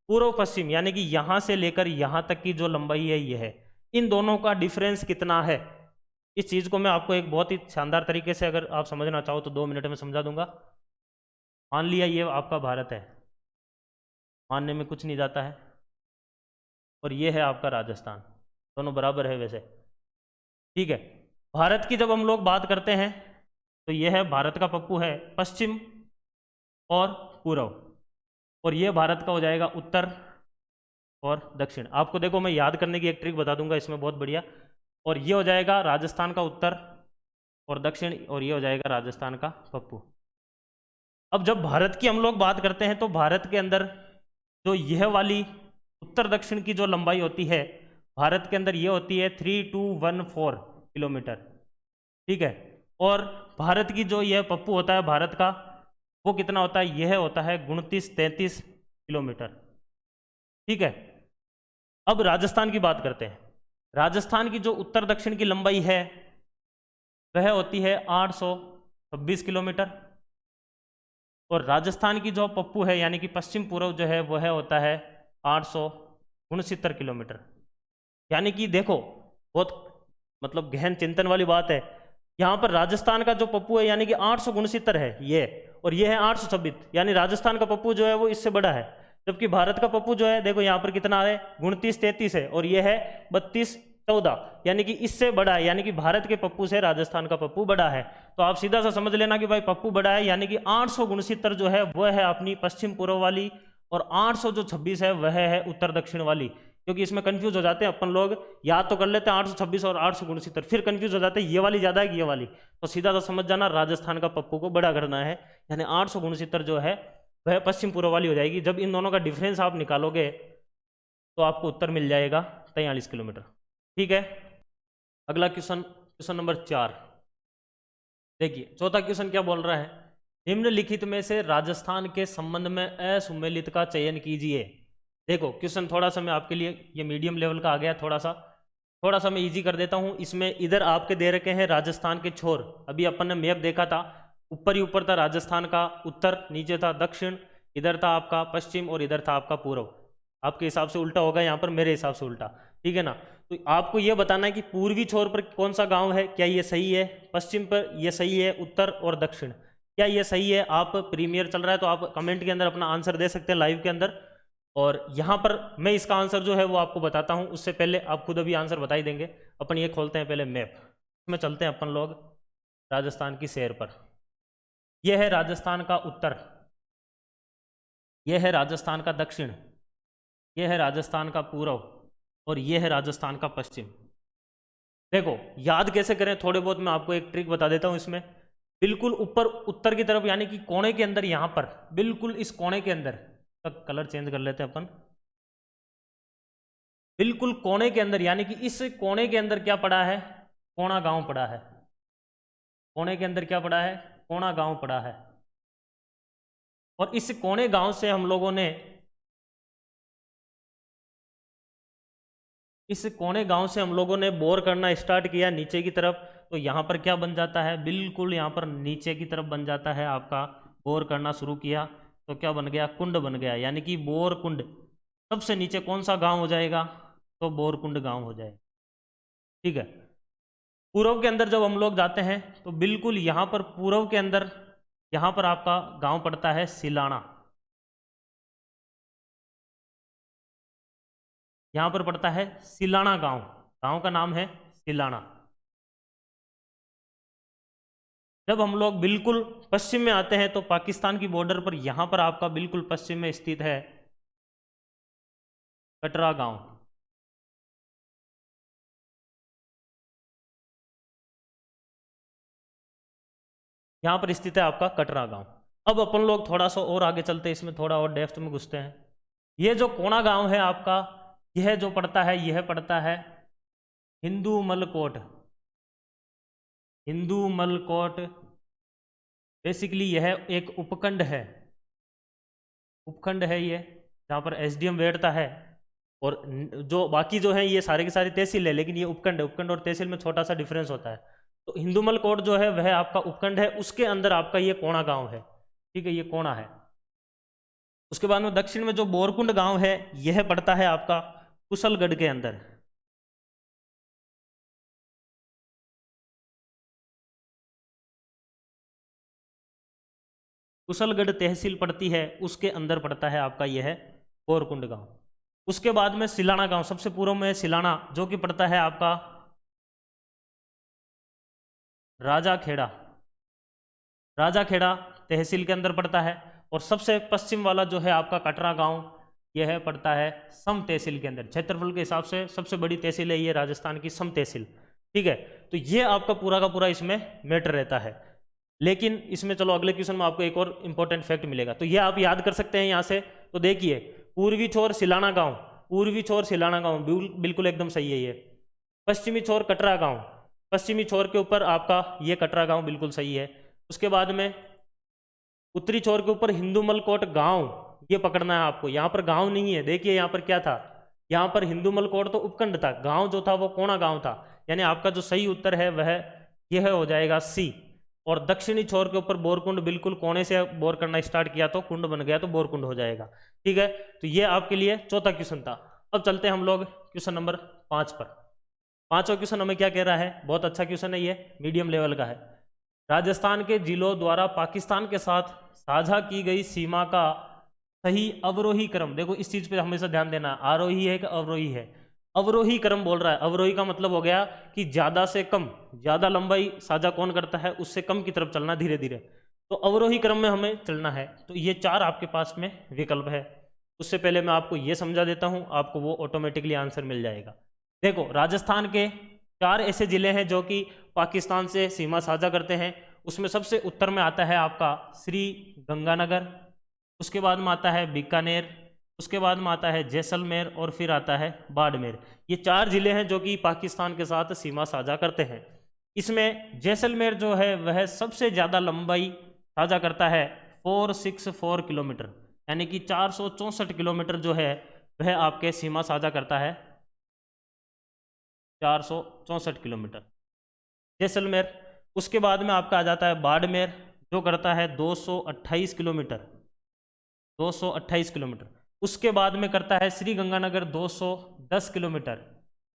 पूर्व पश्चिम यानी कि यहां से लेकर यहां तक की जो लंबाई है यह है। इन दोनों का डिफरेंस कितना है, इस चीज को मैं आपको एक बहुत ही शानदार तरीके से अगर आप समझना चाहो तो 2 मिनट में समझा दूंगा। मान लिया ये आपका भारत है, मानने में कुछ नहीं जाता है, और ये है आपका राजस्थान, दोनों बराबर है वैसे। ठीक है। भारत की जब हम लोग बात करते हैं तो यह है भारत का पप्पू है पश्चिम और पूर्व, और यह भारत का हो जाएगा उत्तर और दक्षिण। आपको देखो मैं याद करने की एक ट्रिक बता दूंगा इसमें बहुत बढ़िया, और ये हो जाएगा राजस्थान का उत्तर और दक्षिण, और ये हो जाएगा राजस्थान का पप्पू। अब जब भारत की हम लोग बात करते हैं तो भारत के अंदर जो यह वाली उत्तर दक्षिण की जो लंबाई होती है भारत के अंदर ये होती है 3214 किलोमीटर। ठीक है। और भारत की जो यह पप्पू होता है भारत का, वो कितना होता है, यह होता है 2933 किलोमीटर। ठीक है। अब राजस्थान की बात करते हैं। राजस्थान की जो उत्तर दक्षिण की लंबाई है वह होती है 826 किलोमीटर, और राजस्थान की जो पप्पू है यानी कि पश्चिम पूर्व जो है वह होता है 869 किलोमीटर। यानी कि देखो बहुत मतलब गहन चिंतन वाली बात है। यहाँ पर राजस्थान का जो पप्पू है यानी कि 869 है ये, और ये है 826, यानी राजस्थान का पप्पू जो है वो इससे बड़ा है। जबकि भारत का पप्पू जो है देखो यहाँ पर कितना है, 2933 है, और ये है 3214, यानी कि इससे बड़ा है, यानी कि भारत के पप्पू से राजस्थान का पप्पू बड़ा है। तो आप सीधा सा समझ लेना कि भाई पप्पू बड़ा है, यानी कि 869 जो है वह है अपनी पश्चिम पूर्व वाली, और 826 है वह है उत्तर दक्षिण वाली। क्योंकि इसमें कंफ्यूज हो जाते हैं अपन लोग, याद तो कर लेते हैं 826 और 869, फिर कंफ्यूज हो जाते हैं ये वाली ज्यादा है कि ये वाली। तो सीधा सा समझ जाना राजस्थान का पप्पू को बड़ा करना है, यानी 869 जो है वह पश्चिम पूर्व वाली हो जाएगी। जब इन दोनों का डिफरेंस आप निकालोगे तो आपको उत्तर मिल जाएगा 43 किलोमीटर। ठीक है, अगला क्वेश्चन, क्वेश्चन नंबर 4। देखिए चौथा क्वेश्चन क्या बोल रहा है, निम्नलिखित में से राजस्थान के संबंध में असुमेलित का चयन कीजिए। देखो क्वेश्चन थोड़ा सा मैं आपके लिए, ये मीडियम लेवल का आ गया, थोड़ा सा मैं इजी कर देता हूँ। इसमें इधर आपके दे रखे हैं राजस्थान के छोर, अभी अपन ने मैप देखा था, ऊपर ही ऊपर था राजस्थान का उत्तर, नीचे था दक्षिण, इधर था आपका पश्चिम और इधर था आपका पूर्व। आपके हिसाब से उल्टा होगा यहाँ पर, मेरे हिसाब से उल्टा, ठीक है ना। तो आपको यह बताना है कि पूर्वी छोर पर कौन सा गांव है, क्या ये सही है, पश्चिम पर यह सही है, उत्तर और दक्षिण क्या ये सही है। आप प्रीमियर चल रहा है तो आप कमेंट के अंदर अपना आंसर दे सकते हैं लाइव के अंदर, और यहाँ पर मैं इसका आंसर जो है वो आपको बताता हूँ, उससे पहले आप खुद अभी आंसर बता ही देंगे। अपन ये खोलते हैं पहले मैप, इसमें चलते हैं अपन लोग राजस्थान की सैर पर। यह है राजस्थान का उत्तर, यह है राजस्थान का दक्षिण, यह है राजस्थान का पूर्व, और यह है राजस्थान का पश्चिम। देखो याद कैसे करें, थोड़े बहुत मैं आपको एक ट्रिक बता देता हूँ इसमें। बिल्कुल ऊपर उत्तर की तरफ, यानी कि कोने के अंदर, यहाँ पर बिल्कुल इस कोने के अंदर, कलर चेंज कर लेते हैं अपन, बिल्कुल कोने के अंदर, यानी कि इस कोने के अंदर क्या पड़ा है, कोणा गांव पड़ा है। कोने के अंदर क्या पड़ा है, कोणा गांव पड़ा है। और इस कोने गांव से हम लोगों ने, इस कोने गांव से हम लोगों ने बोर करना स्टार्ट किया नीचे की तरफ। तो यहाँ पर क्या बन जाता है, बिल्कुल यहाँ पर नीचे की तरफ बन जाता है आपका, बोर करना शुरू किया तो क्या बन गया, कुंड बन गया, यानी कि बोर कुंड। सबसे नीचे कौन सा गांव हो जाएगा, तो बोरकुंड गांव हो जाएगा। ठीक है, पूर्व के अंदर जब हम लोग जाते हैं तो बिल्कुल यहाँ पर पूर्व के अंदर, यहाँ पर आपका गांव पड़ता है सिलाना, यहाँ पर पड़ता है सिलाना गांव, गांव का नाम है सिलाना। जब हम लोग बिल्कुल पश्चिम में आते हैं तो पाकिस्तान की बॉर्डर पर यहाँ पर आपका बिल्कुल पश्चिम में स्थित है कटरा गांव। यहाँ पर स्थित है आपका कटरा गांव। अब अपन लोग थोड़ा सा और आगे चलते हैं, इसमें थोड़ा और डेप्थ में घुसते हैं। ये जो कोणा गांव है आपका, यह जो पड़ता है, यह पड़ता है हिंदू मलकोट। हिंदू मलकोट बेसिकली यह एक उपखंड है, उपखंड है ये, जहाँ पर एसडीएम बैठता है, और जो बाकी जो है ये सारे के सारे तहसील है, लेकिन ये उपखंड है। उपखंड और तहसील में छोटा सा डिफरेंस होता है। तो हिंदूमल कोट जो है वह आपका उपखंड है, उसके अंदर आपका ये कोणा गांव है। ठीक है, ये कोणा है। उसके बाद में दक्षिण में जो बोरकुंड गांव है, यह पड़ता है आपका कुशलगढ़ के अंदर। कुशलगढ़ तहसील पड़ती है, उसके अंदर पड़ता है आपका यह बोरकुंड गांव। उसके बाद में सिलाना गांव, सबसे पूर्व में सिलाना, जो कि पड़ता है आपका राजाखेड़ा। राजाखेड़ा तहसील के अंदर पड़ता है। और सबसे पश्चिम वाला जो है आपका कटरा गांव, यह पड़ता है सम तहसील के अंदर। क्षेत्रफल के हिसाब से सबसे बड़ी तहसील है ये राजस्थान की सम तहसील। ठीक है, तो ये आपका पूरा का पूरा इसमें मैटर रहता है। लेकिन इसमें चलो अगले क्वेश्चन में आपको एक और इंपॉर्टेंट फैक्ट मिलेगा, तो ये आप याद कर सकते हैं यहाँ से। तो देखिए पूर्वी छोर सिलाना गांव, पूर्वी छोर सिलाना गांव बिल्कुल एकदम सही है ये। पश्चिमी छोर कटरा गांव, पश्चिमी छोर के ऊपर आपका ये कटरा गांव बिल्कुल सही है। उसके बाद में उत्तरी छोर के ऊपर हिंदूमल कोट गांव, ये पकड़ना है आपको। यहाँ पर गांव नहीं है, देखिए यहाँ पर क्या था, यहाँ पर हिंदूमल कोट तो उपखंड था, गांव जो था वो कोणा गांव था। यानी आपका जो सही उत्तर है वह यह हो जाएगा सी। और दक्षिणी छोर के ऊपर बोरकुंड, बिल्कुल कोने से बोर करना स्टार्ट किया तो कुंड बन गया, तो बोरकुंड हो जाएगा। ठीक है, तो ये आपके लिए चौथा क्वेश्चन था। अब चलते हैं हम लोग क्वेश्चन नंबर 5 पर। 5वां क्वेश्चन हमें क्या कह रहा है, बहुत अच्छा क्वेश्चन है ये, मीडियम लेवल का है। राजस्थान के जिलों द्वारा पाकिस्तान के साथ साझा की गई सीमा का सही अवरोही क्रम, देखो इस चीज पे हमेशा ध्यान देना, आरोही है कि अवरोही है, अवरोही क्रम बोल रहा है। अवरोही का मतलब हो गया कि ज्यादा से कम, ज्यादा लंबाई साझा कौन करता है, उससे कम की तरफ चलना धीरे धीरे, तो अवरोही क्रम में हमें चलना है। तो ये 4 आपके पास में विकल्प है। उससे पहले मैं आपको ये समझा देता हूं, आपको वो ऑटोमेटिकली आंसर मिल जाएगा। देखो राजस्थान के 4 ऐसे जिले हैं जो कि पाकिस्तान से सीमा साझा करते हैं। उसमें सबसे उत्तर में आता है आपका श्री गंगानगर, उसके बाद में आता है बीकानेर, उसके बाद में आता है जैसलमेर और फिर आता है बाड़मेर। ये 4 जिले हैं जो कि पाकिस्तान के साथ सीमा साझा करते हैं। इसमें जैसलमेर जो है वह सबसे ज़्यादा लंबाई साझा करता है 464 किलोमीटर, यानी कि 464 किलोमीटर जो है वह आपके सीमा साझा करता है, 464 किलोमीटर जैसलमेर। उसके बाद में आपका आ जाता है बाड़मेर जो करता है 228 किलोमीटर, 228 किलोमीटर। उसके बाद में करता है श्री गंगानगर 210 किलोमीटर।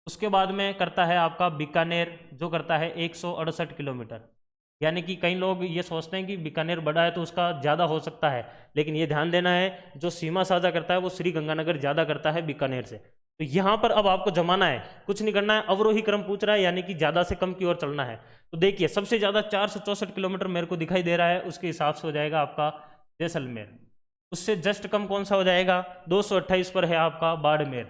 उसके बाद में करता है आपका बीकानेर जो करता है 168 किलोमीटर। यानी कि कई लोग ये सोचते हैं कि बीकानेर बड़ा है तो उसका ज़्यादा हो सकता है, लेकिन ये ध्यान देना है जो सीमा साझा करता है वो श्री गंगानगर ज़्यादा करता है बीकानेर से। तो यहाँ पर अब आपको जमाना है, कुछ नहीं करना है, अवरोही क्रम पूछ रहा है यानी कि ज़्यादा से कम की ओर चलना है। तो देखिए सबसे ज़्यादा 464 किलोमीटर मेरे को दिखाई दे रहा है, उसके हिसाब से हो जाएगा आपका जैसलमेर। उससे जस्ट कम कौन सा हो जाएगा, 228 पर है आपका बाड़मेर।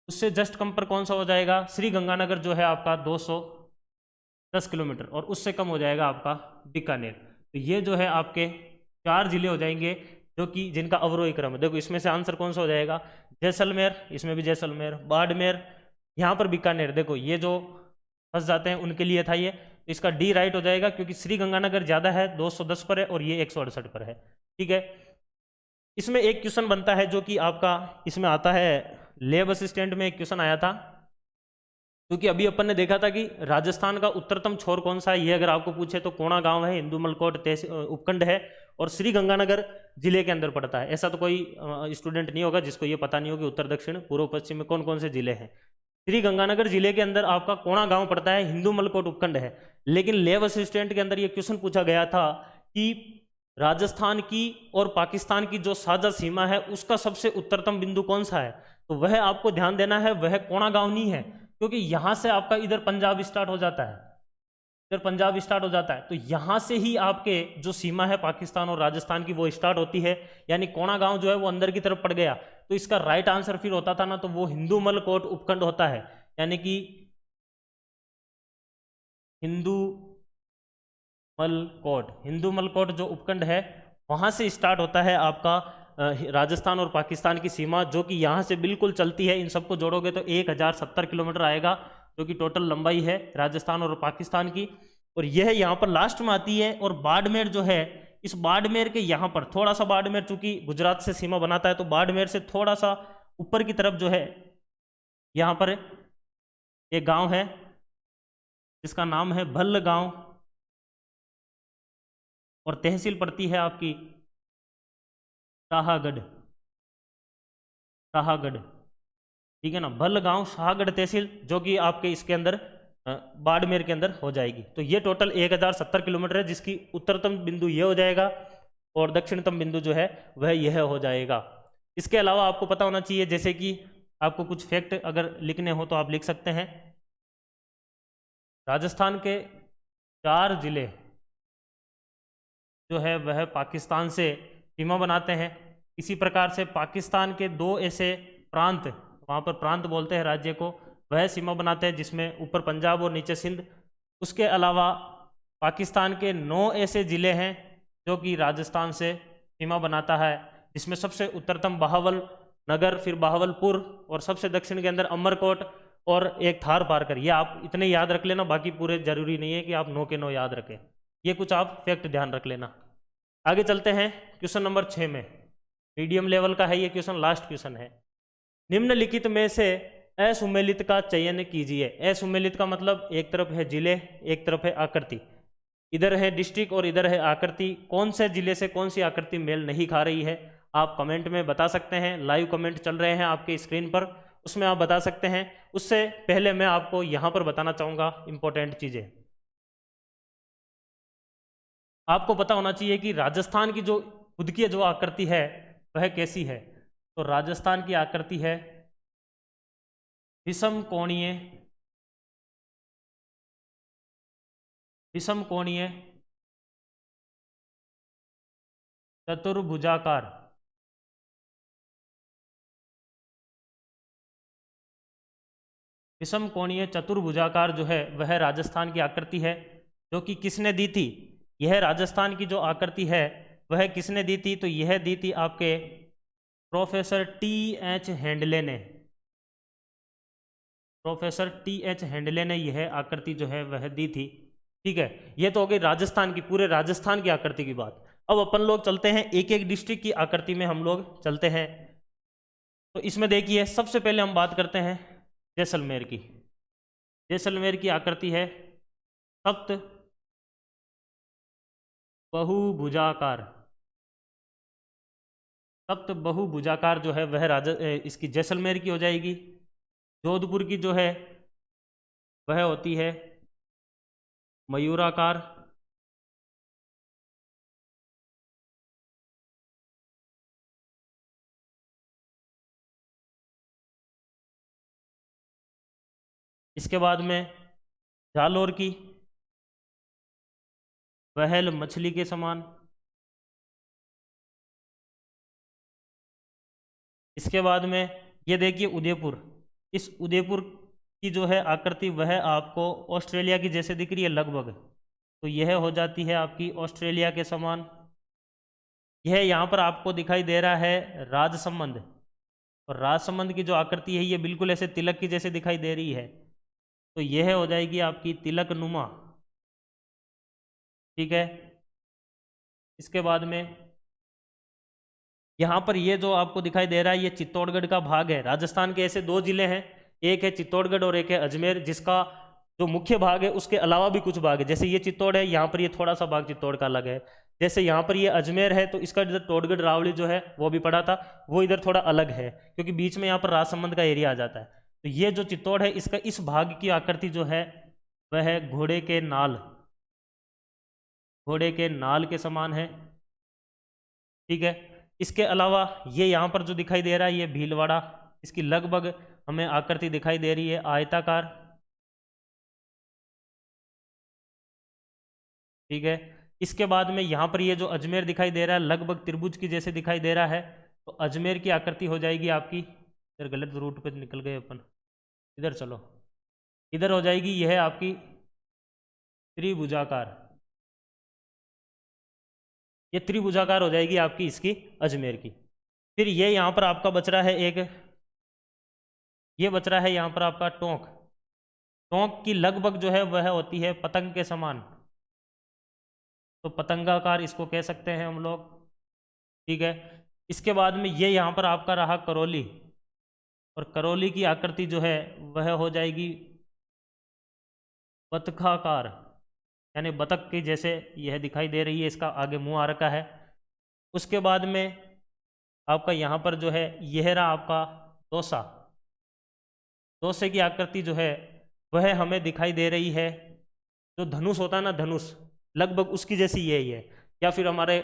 उससे जस्ट कम पर कौन सा हो जाएगा, श्री गंगानगर जो है आपका 210 किलोमीटर, और उससे कम हो जाएगा आपका बीकानेर। तो ये जो है आपके 4 जिले हो जाएंगे जो कि जिनका अवरोही क्रम है। देखो इसमें से आंसर कौन सा हो जाएगा, जैसलमेर, इसमें भी जैसलमेर, बाड़मेर, यहाँ पर बीकानेर। देखो ये जो फंस जाते हैं उनके लिए था ये, तो इसका डी राइट हो जाएगा क्योंकि श्री गंगानगर ज़्यादा है, 210 पर है, और ये 168 पर है। ठीक है, इसमें एक क्वेश्चन बनता है जो कि आपका इसमें आता है, लेब असिस्टेंट में एक क्वेश्चन आया था, क्योंकि अभी अपन ने देखा था कि राजस्थान का उत्तरतम छोर कौन सा है, ये अगर आपको पूछे तो कोणा गांव है, हिंदू मलकोट उपखंड है, और श्री गंगानगर जिले के अंदर पड़ता है। ऐसा तो कोई स्टूडेंट नहीं होगा जिसको ये पता नहीं हो कि उत्तर दक्षिण पूर्व पश्चिम में कौन कौन से जिले हैं। श्री गंगानगर जिले के अंदर आपका कोणा गांव पड़ता है, हिंदू मलकोट उपखंड है। लेकिन लेब असिस्टेंट के अंदर ये क्वेश्चन पूछा गया था कि राजस्थान की और पाकिस्तान की जो साझा सीमा है उसका सबसे उत्तरतम बिंदु कौन सा है, तो वह आपको ध्यान देना है, वह कोणा गांव नहीं है, क्योंकि यहां से आपका इधर पंजाब स्टार्ट हो जाता है, इधर पंजाब स्टार्ट हो जाता है, तो यहां से ही आपके जो सीमा है पाकिस्तान और राजस्थान की वो स्टार्ट होती है, यानी कोणा गांव जो है वो अंदर की तरफ पड़ गया। तो इसका राइट आंसर फिर होता था ना, तो वो हिंदू मलकोट उपखंड होता है, यानी कि हिंदू मलकोट जो उपखंड है वहां से स्टार्ट होता है आपका राजस्थान और पाकिस्तान की सीमा, जो कि यहाँ से बिल्कुल चलती है। इन सबको जोड़ोगे तो 1070 किलोमीटर आएगा, जो कि टोटल लंबाई है राजस्थान और पाकिस्तान की, और यह यहाँ पर लास्ट में आती है। और बाड़मेर जो है, इस बाड़मेर के यहाँ पर थोड़ा सा, बाड़मेर चूंकि गुजरात से सीमा बनाता है, तो बाड़मेर से थोड़ा सा ऊपर की तरफ जो है यहाँ पर एक गाँव है जिसका नाम है भल्ल गाँव, और तहसील पड़ती है आपकी शाहगढ़, ठीक है ना, भल्ल गांव शाहगढ़ तहसील, जो कि आपके इसके अंदर बाड़मेर के अंदर हो जाएगी। तो ये टोटल 1070 किलोमीटर है, जिसकी उत्तरतम बिंदु ये हो जाएगा और दक्षिणतम बिंदु जो है वह यह हो जाएगा। इसके अलावा आपको पता होना चाहिए, जैसे कि आपको कुछ फैक्ट अगर लिखने हो तो आप लिख सकते हैं। राजस्थान के 4 जिले जो है वह पाकिस्तान से सीमा बनाते हैं। इसी प्रकार से पाकिस्तान के 2 ऐसे प्रांत, वहाँ पर प्रांत बोलते हैं राज्य को, वह सीमा बनाते हैं, जिसमें ऊपर पंजाब और नीचे सिंध। उसके अलावा पाकिस्तान के 9 ऐसे ज़िले हैं जो कि राजस्थान से सीमा बनाता है, जिसमें सबसे उत्तरतम बहावल नगर, फिर बहावलपुर, और सबसे दक्षिण के अंदर अमरकोट और एक थार पारकर। ये आप इतने याद रख लेना, बाकी पूरे जरूरी नहीं है कि आप 9 के 9 याद रखें, ये कुछ आप फैक्ट ध्यान रख लेना। आगे चलते हैं क्वेश्चन नंबर 6 में, मीडियम लेवल का है ये क्वेश्चन, लास्ट क्वेश्चन है। निम्नलिखित में से असुमेलित का चयन कीजिए। असुमेलित का मतलब एक तरफ है जिले, एक तरफ है आकृति, इधर है डिस्ट्रिक्ट और इधर है आकृति। कौन से जिले से कौन सी आकृति मेल नहीं खा रही है, आप कमेंट में बता सकते हैं। लाइव कमेंट चल रहे हैं आपके स्क्रीन पर, उसमें आप बता सकते हैं। उससे पहले मैं आपको यहाँ पर बताना चाहूँगा इम्पोर्टेंट चीज़ें। आपको पता होना चाहिए कि राजस्थान की जो खुद की जो आकृति है वह कैसी है। तो राजस्थान की आकृति है विषम कोणीय, विषम कोणीय चतुर्भुजाकार, विषम कोणीय चतुर्भुजाकार जो है वह राजस्थान की आकृति है, जो कि किसने दी थी? यह राजस्थान की जो आकृति है वह किसने दी थी? तो यह दी थी आपके प्रोफेसर T.H. हैंडले ने। Professor T.H. हैंडले ने यह आकृति जो है वह दी थी। ठीक है, यह तो हो गई राजस्थान की, पूरे राजस्थान की आकृति की बात। अब अपन लोग चलते हैं एक एक डिस्ट्रिक्ट की आकृति में, हम लोग चलते हैं। तो इसमें देखिए सबसे पहले हम बात करते हैं जैसलमेर की। जैसलमेर की आकृति है सप्त बहुभुजाकार। सप्त बहुभुजाकार जो है वह इसकी जैसलमेर की हो जाएगी। जोधपुर की जो है वह होती है मयूराकार। इसके बाद में जालोर की वहल मछली के समान। इसके बाद में ये देखिए उदयपुर, इस उदयपुर की जो है आकृति वह आपको ऑस्ट्रेलिया की जैसे दिख रही है लगभग, तो यह हो जाती है आपकी ऑस्ट्रेलिया के समान। यह यहाँ पर आपको दिखाई दे रहा है राजसमंद, और राजसमंद की जो आकृति है ये बिल्कुल ऐसे तिलक की जैसे दिखाई दे रही है, तो यह हो जाएगी आपकी तिलक नुमा। ठीक है, इसके बाद में यहाँ पर ये जो आपको दिखाई दे रहा है ये चित्तौड़गढ़ का भाग है। राजस्थान के ऐसे दो जिले हैं, एक है चित्तौड़गढ़ और एक है अजमेर, जिसका जो मुख्य भाग है उसके अलावा भी कुछ भाग है। जैसे ये चित्तौड़ है, यहाँ पर ये थोड़ा सा भाग चित्तौड़ का अलग है। जैसे यहाँ पर ये अजमेर है तो इसका इधर टोडगढ़ रावली जो है वो भी पड़ा था, वो इधर थोड़ा अलग है क्योंकि बीच में यहाँ पर राजसमंद का एरिया आ जाता है। तो ये जो चित्तौड़ है इसका इस भाग की आकृति जो है वह है घोड़े के नाल, घोड़े के नाल के समान है। ठीक है, इसके अलावा ये यहाँ पर जो दिखाई दे रहा है ये भीलवाड़ा, इसकी लगभग हमें आकृति दिखाई दे रही है आयताकार। ठीक है, इसके बाद में यहाँ पर ये जो अजमेर दिखाई दे रहा है लगभग त्रिभुज की जैसे दिखाई दे रहा है, तो अजमेर की आकृति हो जाएगी आपकी, इधर गलत रूट पे निकल गए अपन, इधर चलो, इधर हो जाएगी यह आपकी त्रिभुजाकार। ये त्रिभुजाकार हो जाएगी आपकी इसकी अजमेर की। फिर ये यहाँ पर आपका बच रहा है एक, ये बच रहा है यहाँ पर आपका टोंक। टोंक की लगभग जो है वह होती है पतंग के समान, तो पतंगाकार इसको कह सकते हैं हम लोग। ठीक है, इसके बाद में ये यहाँ पर आपका रहा करौली, और करौली की आकृति जो है वह हो जाएगी बतखाकार, यानी बतख की जैसे यह दिखाई दे रही है, इसका आगे मुंह आ रखा है। उसके बाद में आपका यहाँ पर जो है यह रहा आपका दौसा। दौसे की आकृति जो है वह हमें दिखाई दे रही है, जो धनुष होता है ना, धनुष लगभग उसकी जैसी यही है, या फिर हमारे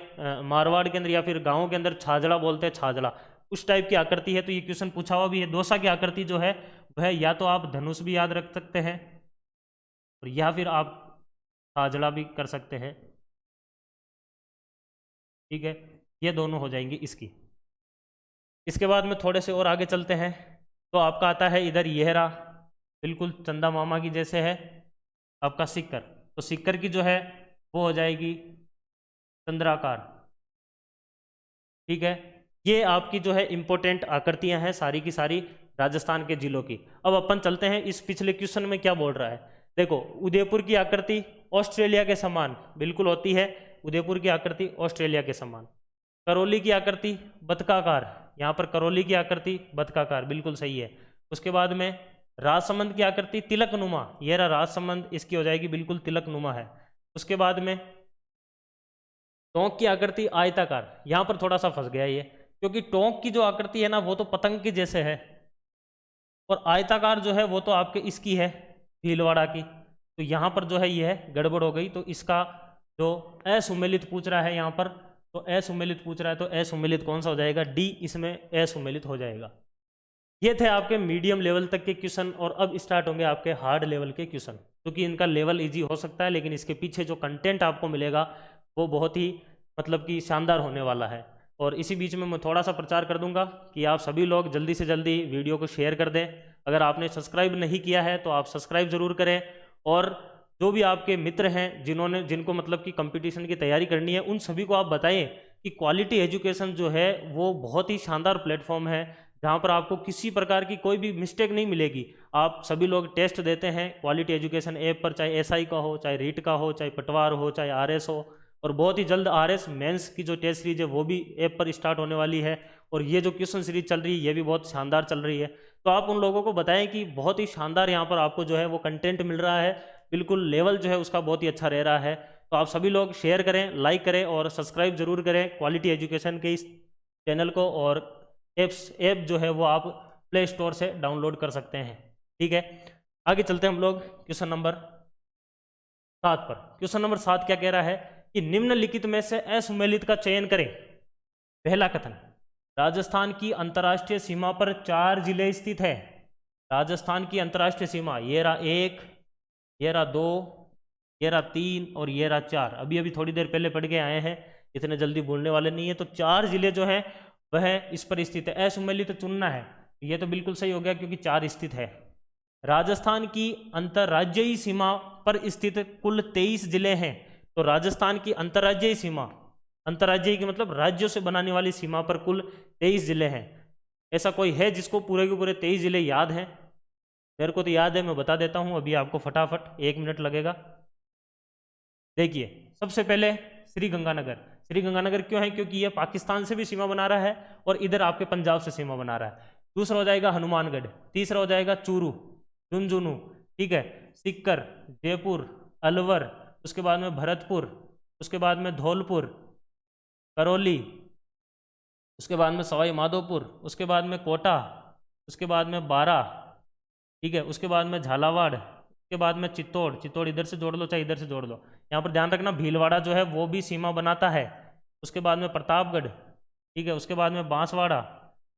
मारवाड़ के अंदर या फिर गाँव के अंदर छाजड़ा बोलते हैं, छाजड़ा उस टाइप की आकृति है। तो ये क्वेश्चन पूछा हुआ भी है। दौसा की आकृति जो है वह या तो आप धनुष भी याद रख सकते हैं और या फिर आप छाजड़ा भी कर सकते हैं। ठीक है, ये दोनों हो जाएंगी इसकी। इसके बाद में थोड़े से और आगे चलते हैं, तो आपका आता है इधर यह रहा, बिल्कुल चंदा मामा की जैसे है आपका सिक्कर। तो सिक्कर की जो है वो हो जाएगी चंद्राकार। ठीक है, ये आपकी जो है इंपॉर्टेंट आकृतियां हैं सारी की सारी राजस्थान के जिलों की। अब अपन चलते हैं इस पिछले क्वेश्चन में क्या बोल रहा है। देखो, उदयपुर की आकृति ऑस्ट्रेलिया के समान बिल्कुल होती है, उदयपुर की आकृति ऑस्ट्रेलिया के समान। करौली की आकृति बतकाकार, यहाँ पर करौली की आकृति बतकाकार बिल्कुल सही है। उसके बाद में राजसमंद की आकृति तिलक नुमा, यह रहा राजसमंद, इसकी हो जाएगी बिल्कुल तिलक नुमा है। उसके बाद में टोंक की आकृति आयताकार, यहाँ पर थोड़ा सा फंस गया ये, क्योंकि टोंक की जो आकृति है ना वो तो पतंग की जैसे है, और आयताकार जो है वो तो आपके इसकी है, भीलवाड़ा की। तो यहाँ पर जो है ये है गड़बड़ हो गई, तो इसका जो असुमेलित पूछ रहा है यहाँ पर, तो असुमेलित पूछ रहा है, तो असुमेलित कौन सा हो जाएगा, डी इसमें असुमेलित हो जाएगा। ये थे आपके मीडियम लेवल तक के क्वेश्चन, और अब स्टार्ट होंगे आपके हार्ड लेवल के क्वेश्चन, क्योंकि इनका लेवल इजी हो सकता है, लेकिन इसके पीछे जो कंटेंट आपको मिलेगा वो बहुत ही मतलब कि शानदार होने वाला है। और इसी बीच में मैं थोड़ा सा प्रचार कर दूंगा कि आप सभी लोग जल्दी से जल्दी वीडियो को शेयर कर दें। अगर आपने सब्सक्राइब नहीं किया है तो आप सब्सक्राइब जरूर करें, और जो भी आपके मित्र हैं जिनको मतलब कि कंपटीशन की तैयारी करनी है, उन सभी को आप बताएं कि क्वालिटी एजुकेशन जो है वो बहुत ही शानदार प्लेटफॉर्म है, जहाँ पर आपको किसी प्रकार की कोई भी मिस्टेक नहीं मिलेगी। आप सभी लोग टेस्ट देते हैं क्वालिटी एजुकेशन ऐप पर, चाहे एसआई का हो, चाहे रीट का हो, चाहे पटवार हो, चाहे आरएस हो, और बहुत ही जल्द आरएस मेंस की जो टेस्ट सीरीज है वो भी ऐप पर स्टार्ट होने वाली है। और ये जो क्वेश्चन सीरीज चल रही है ये भी बहुत शानदार चल रही है। तो आप उन लोगों को बताएं कि बहुत ही शानदार यहाँ पर आपको जो है वो कंटेंट मिल रहा है, बिल्कुल लेवल जो है उसका बहुत ही अच्छा रह रहा है। तो आप सभी लोग शेयर करें, लाइक करें और सब्सक्राइब जरूर करें क्वालिटी एजुकेशन के इस चैनल को। और ऐप जो है वो आप प्ले स्टोर से डाउनलोड कर सकते हैं। ठीक है, आगे चलते हैं हम लोग क्वेश्चन नंबर 7 पर। क्वेश्चन नंबर 7 क्या कह रहा है कि निम्नलिखित में से असुमेलित का चयन करें। पहला कथन, राजस्थान की अंतर्राष्ट्रीय सीमा पर 4 जिले स्थित है। राजस्थान की अंतर्राष्ट्रीय सीमा, ये रहा 1, ये रहा 2, ये रहा 3 और ये रहा 4। अभी अभी थोड़ी देर पहले पढ़ के आए हैं, इतने जल्दी भूलने वाले नहीं है। तो 4 जिले जो है वह इस पर स्थित है। असुमेलित चुनना है, ये तो बिल्कुल सही हो गया क्योंकि 4 स्थित है। राजस्थान की अंतर्राज्यीय सीमा पर स्थित कुल 23 जिले हैं। तो राजस्थान की अंतर्राज्यीय सीमा, अंतर्राज्यीय की मतलब राज्यों से बनाने वाली सीमा पर कुल 23 जिले हैं। ऐसा कोई है जिसको पूरे के पूरे 23 जिले याद हैं? मेरे को तो याद है, मैं बता देता हूं अभी आपको फटाफट, 1 मिनट लगेगा। देखिए, सबसे पहले श्री गंगानगर। श्री गंगानगर क्यों है? क्योंकि यह पाकिस्तान से भी सीमा बना रहा है और इधर आपके पंजाब से सीमा बना रहा है। दूसरा हो जाएगा हनुमानगढ़, तीसरा हो जाएगा चूरू, झुंझुनू, ठीक है, सीकर, जयपुर, अलवर, उसके बाद में भरतपुर, उसके बाद में धौलपुर, करौली, उसके बाद में सवाई माधोपुर, उसके बाद में कोटा, उसके बाद में बारा, ठीक है, उसके बाद में झालावाड़, उसके बाद में चित्तौड़। चित्तौड़ इधर से जोड़ लो चाहे इधर से जोड़ लो। यहाँ पर ध्यान रखना भीलवाड़ा जो है वो भी सीमा बनाता है। उसके बाद में प्रतापगढ़, ठीक है, उसके बाद में बांसवाड़ा,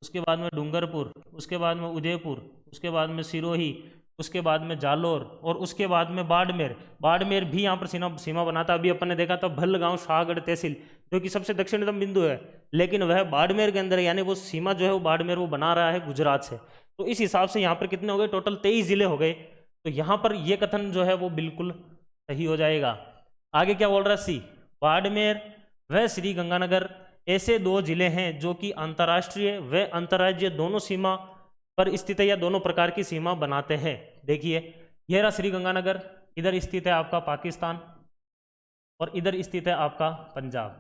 उसके बाद में डूंगरपुर, उसके बाद में उदयपुर, उसके बाद में सिरोही, उसके बाद में जालोर और उसके बाद में बाड़मेर। बाड़मेर भी यहाँ पर सीमा बनाता है। अभी अपन ने देखा था भल्लगांव शाहगढ़ तहसील जो कि सबसे दक्षिणतम बिंदु है, लेकिन वह बाड़मेर के अंदर है, यानी वो सीमा जो है वो बाड़मेर वो बना रहा है गुजरात से। तो इस हिसाब से यहाँ पर कितने हो गए? टोटल 23 जिले हो गए। तो यहाँ पर ये कथन जो है वो बिल्कुल सही हो जाएगा। आगे क्या बोल रहा है? सी, बाड़मेर व श्री गंगानगर ऐसे 2 जिले हैं जो कि अंतर्राष्ट्रीय व अंतर्राज्यीय दोनों सीमा पर स्थित है या दोनों प्रकार की सीमा बनाते हैं। देखिए, यह रहा श्री गंगानगर, इधर स्थित है आपका पाकिस्तान और इधर स्थित है आपका पंजाब,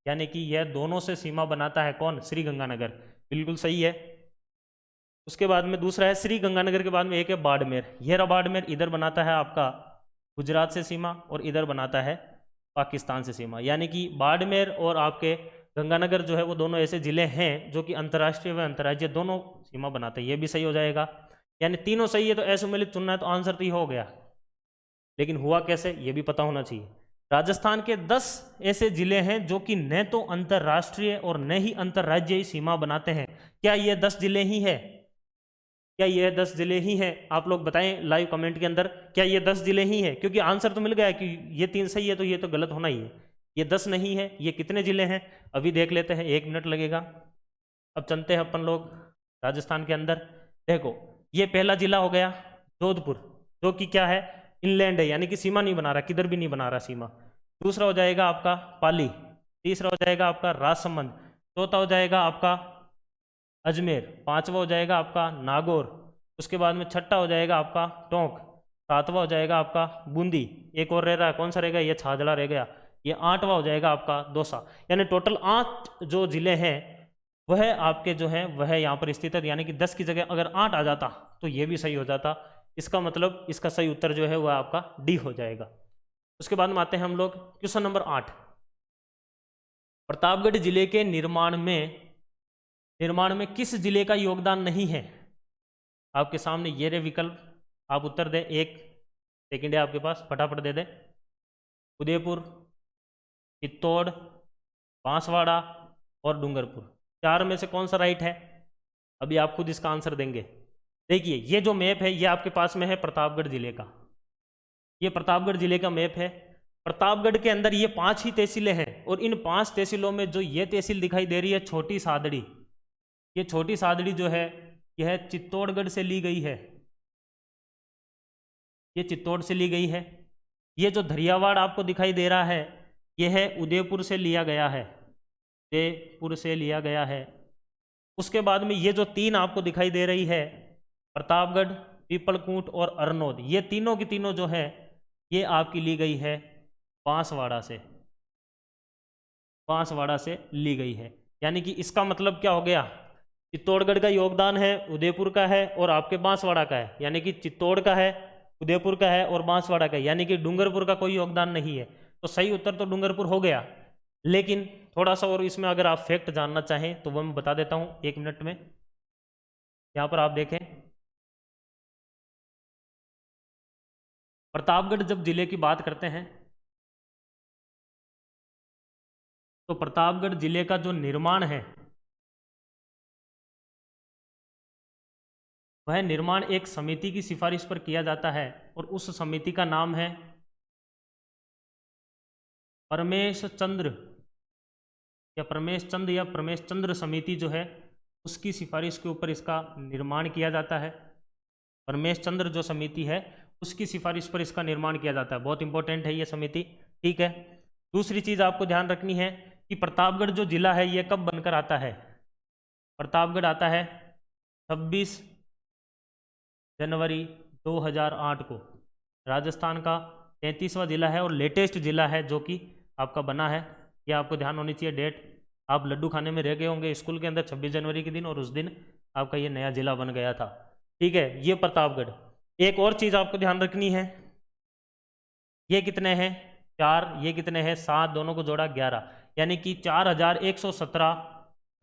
यानी कि यह दोनों से सीमा बनाता है। कौन? श्री गंगानगर, बिल्कुल सही है। उसके बाद में दूसरा है श्री गंगानगर के बाद में एक है बाड़मेर। यह रहा बाड़मेर, इधर बनाता है आपका गुजरात से सीमा और इधर बनाता है पाकिस्तान से सीमा, यानी कि बाड़मेर और आपके गंगानगर जो है वो दोनों ऐसे जिले हैं जो कि अंतर्राष्ट्रीय व अंतर्राज्यीय दोनों सीमा बनाते हैं। ये भी सही हो जाएगा, यानी तीनों सही है। तो असुमेलित चुनना है तो आंसर तो ये हो गया, लेकिन हुआ कैसे ये भी पता होना चाहिए। राजस्थान के 10 ऐसे जिले हैं जो कि न तो अंतर्राष्ट्रीय और न ही अंतर्राज्यीय सीमा बनाते हैं। क्या ये 10 जिले ही है? क्या ये 10 जिले ही हैं? आप लोग बताएं लाइव कमेंट के अंदर, क्या ये 10 जिले ही हैं? क्योंकि आंसर तो मिल गया कि ये 3 सही है, तो ये तो गलत होना ही है। ये 10 नहीं है, ये कितने जिले हैं अभी देख लेते हैं, 1 मिनट लगेगा। अब चलते हैं अपन लोग राजस्थान के अंदर। देखो, ये पहला जिला हो गया जोधपुर, जो कि क्या है? इनलैंड है, यानी कि सीमा नहीं बना रहा, किधर भी नहीं बना रहा सीमा। दूसरा हो जाएगा आपका पाली, तीसरा हो जाएगा आपका राजसमंद, चौथा हो जाएगा आपका अजमेर, पांचवा हो जाएगा आपका नागौर, उसके बाद में छठा हो जाएगा आपका टोंक, सातवां हो जाएगा आपका बूंदी, एक और रह रहा है, कौन सा रह गया? ये छाजड़ा रह गया। ये 8वां हो जाएगा आपका दौसा। यानी टोटल 8 जो जिले हैं वह आपके जो हैं वह यहाँ पर स्थित है, यानी कि 10 की जगह अगर 8 आ जाता तो ये भी सही हो जाता। इसका मतलब इसका सही उत्तर जो है वह आपका डी हो जाएगा। उसके बाद में आते हैं हम लोग क्वेश्चन नंबर 8। प्रतापगढ़ जिले के निर्माण में किस जिले का योगदान नहीं है? आपके सामने ये रे विकल्प, आप उत्तर दें। 1 सेकंड है आपके पास, फटाफट दे दें। उदयपुर, चित्तौड़, बांसवाड़ा और डूंगरपुर, 4 में से कौन सा राइट है? अभी आप खुद इसका आंसर देंगे। देखिए ये जो मैप है ये आपके पास में है प्रतापगढ़ जिले का, ये प्रतापगढ़ जिले का मैप है। प्रतापगढ़ के अंदर ये 5 ही तहसीलें हैं, और इन 5 तहसीलों में जो ये तहसील दिखाई दे रही है छोटी सादड़ी, ये छोटी सादड़ी जो है यह चित्तौड़गढ़ से ली गई है, ये चित्तौड़ से ली गई है। ये जो धरियावाड़ आपको दिखाई दे रहा है यह है उदयपुर से लिया गया है, उदयपुर से लिया गया है। उसके बाद में ये जो 3 आपको दिखाई दे रही है, प्रतापगढ़, पीपलकूट और अरनोद, ये तीनों की तीनों जो है ये आपकी ली गई है बांसवाड़ा से, बांसवाड़ा से ली गई है। यानी कि इसका मतलब क्या हो गया, चित्तौड़गढ़ का योगदान है, उदयपुर का है और आपके बांसवाड़ा का है। यानी कि चित्तौड़ का है, उदयपुर का है और बांसवाड़ा का है, यानी कि डूंगरपुर का कोई योगदान नहीं है। तो सही उत्तर तो डूंगरपुर हो गया, लेकिन थोड़ा सा और इसमें अगर आप फैक्ट जानना चाहें तो वो मैं बता देता हूं 1 मिनट में। यहां पर आप देखें, प्रतापगढ़ जब जिले की बात करते हैं तो प्रतापगढ़ जिले का जो निर्माण है वह निर्माण एक समिति की सिफारिश पर किया जाता है, और उस समिति का नाम है परमेश चंद्र या परमेश चंद्र समिति जो है उसकी सिफारिश के ऊपर इसका निर्माण किया जाता है। परमेश चंद्र जो समिति है उसकी सिफारिश पर इसका निर्माण किया जाता है। बहुत इंपॉर्टेंट है ये समिति, ठीक है। दूसरी चीज आपको ध्यान रखनी है कि प्रतापगढ़ जो जिला है ये कब बनकर आता है। प्रतापगढ़ आता है 26 जनवरी 2008 को। राजस्थान का 33वां जिला है और लेटेस्ट जिला है जो कि आपका बना है। ये आपको ध्यान होनी चाहिए डेट। आप लड्डू खाने में रह गए होंगे स्कूल के अंदर 26 जनवरी के दिन, और उस दिन आपका ये नया जिला बन गया था, ठीक है। ये प्रतापगढ़। एक और चीज़ आपको ध्यान रखनी है, ये कितने हैं 4, ये कितने हैं 7, दोनों को जोड़ा 11, यानी कि 4117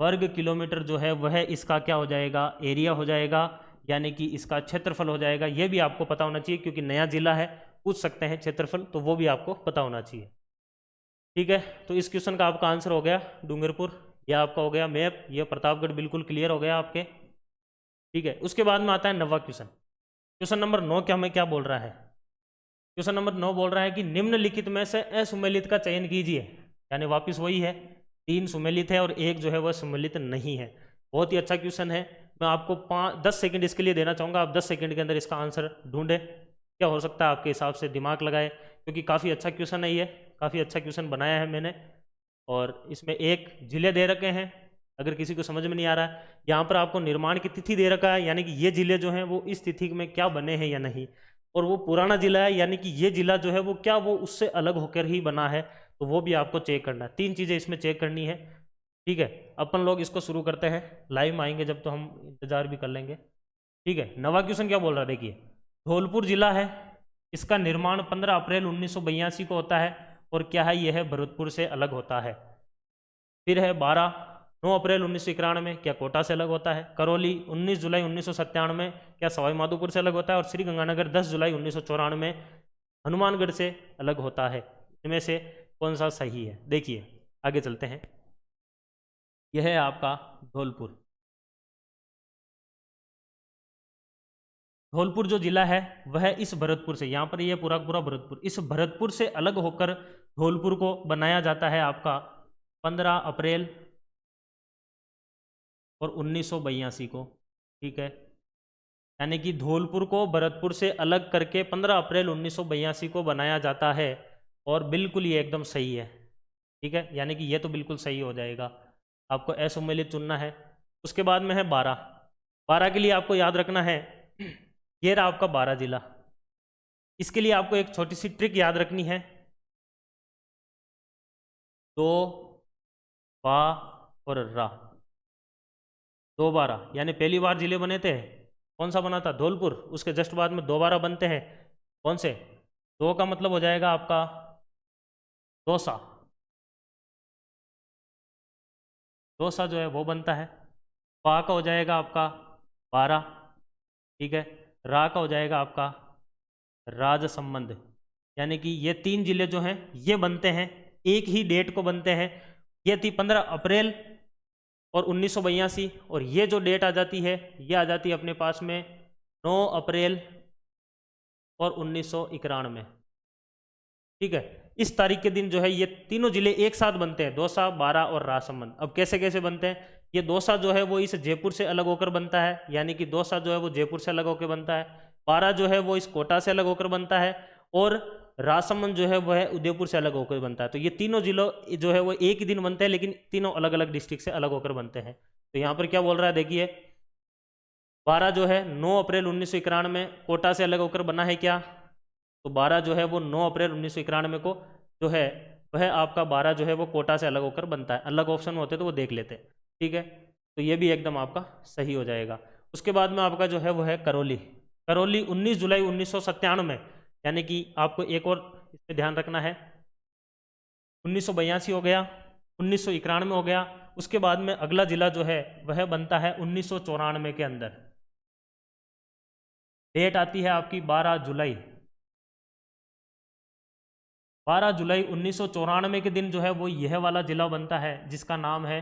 वर्ग किलोमीटर जो है वह इसका क्या हो जाएगा, एरिया हो जाएगा, यानी कि इसका क्षेत्रफल हो जाएगा। ये भी आपको पता होना चाहिए क्योंकि नया जिला है, पूछ सकते हैं क्षेत्रफल, तो वो भी आपको पता होना चाहिए, ठीक है। तो इस क्वेश्चन का आपका आंसर हो गया डूंगरपुर, यह आपका हो गया मैप, ये प्रतापगढ़ बिल्कुल क्लियर हो गया आपके, ठीक है। उसके बाद में आता है 9वां क्वेश्चन। क्वेश्चन नंबर 9 क्या हमें क्या बोल रहा है, क्वेश्चन नंबर 9 बोल रहा है कि निम्नलिखित में से असुमेलित का चयन कीजिए। यानी वापस वही है, 3 सुमेलित है और 1 जो है वह सुमेलित नहीं है। बहुत ही अच्छा क्वेश्चन है। मैं आपको 10 सेकंड इसके लिए देना चाहूँगा, आप 10 सेकंड के अंदर इसका आंसर ढूंढें। क्या हो सकता है आपके हिसाब से, दिमाग लगाए, क्योंकि काफ़ी अच्छा क्वेश्चन है ये, काफ़ी अच्छा क्वेश्चन बनाया है मैंने। और इसमें 1 जिले दे रखे हैं, अगर किसी को समझ में नहीं आ रहा है। यहाँ पर आपको निर्माण की तिथि दे रखा है, यानी कि ये जिले जो हैं वो इस तिथि में क्या बने हैं या नहीं, और वो पुराना जिला है यानी कि ये जिला जो है वो क्या वो उससे अलग होकर ही बना है, तो वो भी आपको चेक करना है। 3 चीज़ें इसमें चेक करनी है, ठीक है। अपन लोग इसको शुरू करते हैं, लाइव में आएंगे जब तो हम इंतजार भी कर लेंगे, ठीक है। 9वां क्वेश्चन क्या बोल रहा है, देखिए। धौलपुर जिला है, इसका निर्माण 15 अप्रैल 1982 को होता है, और क्या है, यह भरतपुर से अलग होता है। फिर है 9 अप्रैल 1991, क्या कोटा से अलग होता है। करौली 19 जुलाई 1997, क्या सवाई माधोपुर से अलग होता है। और श्री गंगानगर 10 जुलाई 1994 हनुमानगढ़ से अलग होता है। इनमें से कौन सा सही है, देखिए आगे चलते हैं। यह है आपका धौलपुर। धौलपुर जो जिला है वह इस भरतपुर से, यहाँ पर ये पूरा पूरा भरतपुर, इस भरतपुर से अलग होकर धौलपुर को बनाया जाता है आपका 15 अप्रैल और 1982 को, ठीक है। यानी कि धौलपुर को भरतपुर से अलग करके 15 अप्रैल 1982 को बनाया जाता है, और बिल्कुल ये एकदम सही है, ठीक है। यानी कि ये तो बिल्कुल सही हो जाएगा, आपको असुमेलित चुनना है। उसके बाद में है 12 के लिए आपको याद रखना है, ये रहा आपका 12 जिला। इसके लिए आपको एक छोटी सी ट्रिक याद रखनी है, 2 बा और रा, 2 12, यानी पहली बार जिले बने थे कौन सा बना था, धौलपुर। उसके जस्ट बाद में दोबारा बनते हैं कौन से, 2 का मतलब हो जाएगा आपका दौसा, दौसा जो है वो बनता है। पा का हो जाएगा आपका 12, ठीक है। रा का हो जाएगा आपका राज संबंध, यानी कि ये 3 जिले जो हैं ये बनते हैं, एक ही डेट को बनते हैं। ये थी 15 अप्रैल और 1982, और ये जो डेट आ जाती है ये आ जाती है अपने पास में 9 अप्रैल और 1991। ठीक है। इस तारीख के दिन जो है ये तीनों जिले एक साथ बनते हैं, दौसा, बारा और राजसमंद। अब कैसे कैसे बनते हैं? ये दौसा जो है वो इस जयपुर से अलग होकर बनता है, यानी कि दौसा जो है वो जयपुर से अलग होकर बनता है। बारा जो है वो इस कोटा से अलग होकर बनता है, और राजसमंद जो है वो है उदयपुर से अलग होकर बनता है। तो ये तीनों जिलों जो है वो एक ही दिन बनते हैं, लेकिन तीनों अलग अलग डिस्ट्रिक्ट से अलग होकर बनते हैं। तो यहाँ पर क्या बोल रहा है देखिए, बारा जो है 9 अप्रैल 1991 में कोटा से अलग होकर बना है क्या? तो 12 जो है वो 9 अप्रैल 1991 को जो है वह आपका 12 जो है वो कोटा से अलग होकर बनता है। अलग ऑप्शन होते तो वो देख लेते। ठीक है, तो ये भी एकदम आपका सही हो जाएगा। उसके बाद में आपका जो है वो है करौली। करौली 19 जुलाई 1997, यानी कि आपको एक और इस पर ध्यान रखना है, 1982 हो गया, 1991 हो गया। उसके बाद में अगला जिला जो है वह बनता है 1994 के अंदर। डेट आती है आपकी 12 जुलाई। 12 जुलाई 1994 के दिन जो है वो यह वाला जिला बनता है जिसका नाम है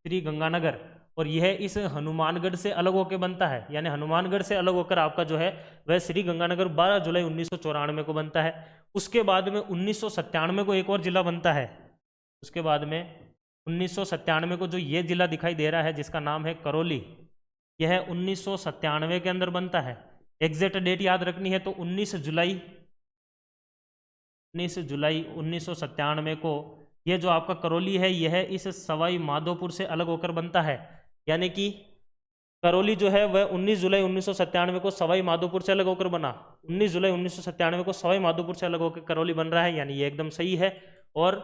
श्री गंगानगर, और यह इस हनुमानगढ़ से अलग होकर बनता है, यानी हनुमानगढ़ से अलग होकर आपका जो है वह श्री गंगानगर 12 जुलाई 1994 को बनता है। उसके बाद में 1997 को एक और जिला बनता है। उसके बाद में 1997 को जो ये जिला दिखाई दे रहा है जिसका नाम है करौली, यह 1997 के अंदर बनता है। एग्जैक्ट डेट याद रखनी है तो 19 जुलाई 1997 को यह जो आपका करौली है यह इस सवाई माधोपुर से अलग होकर बनता है, यानी कि करौली जो है वह 19 जुलाई 1997 को सवाई माधोपुर से अलग होकर बना। 19 जुलाई 1997 को सवाई माधोपुर से अलग होकर करौली बन रहा है, यानी ये एकदम सही है। और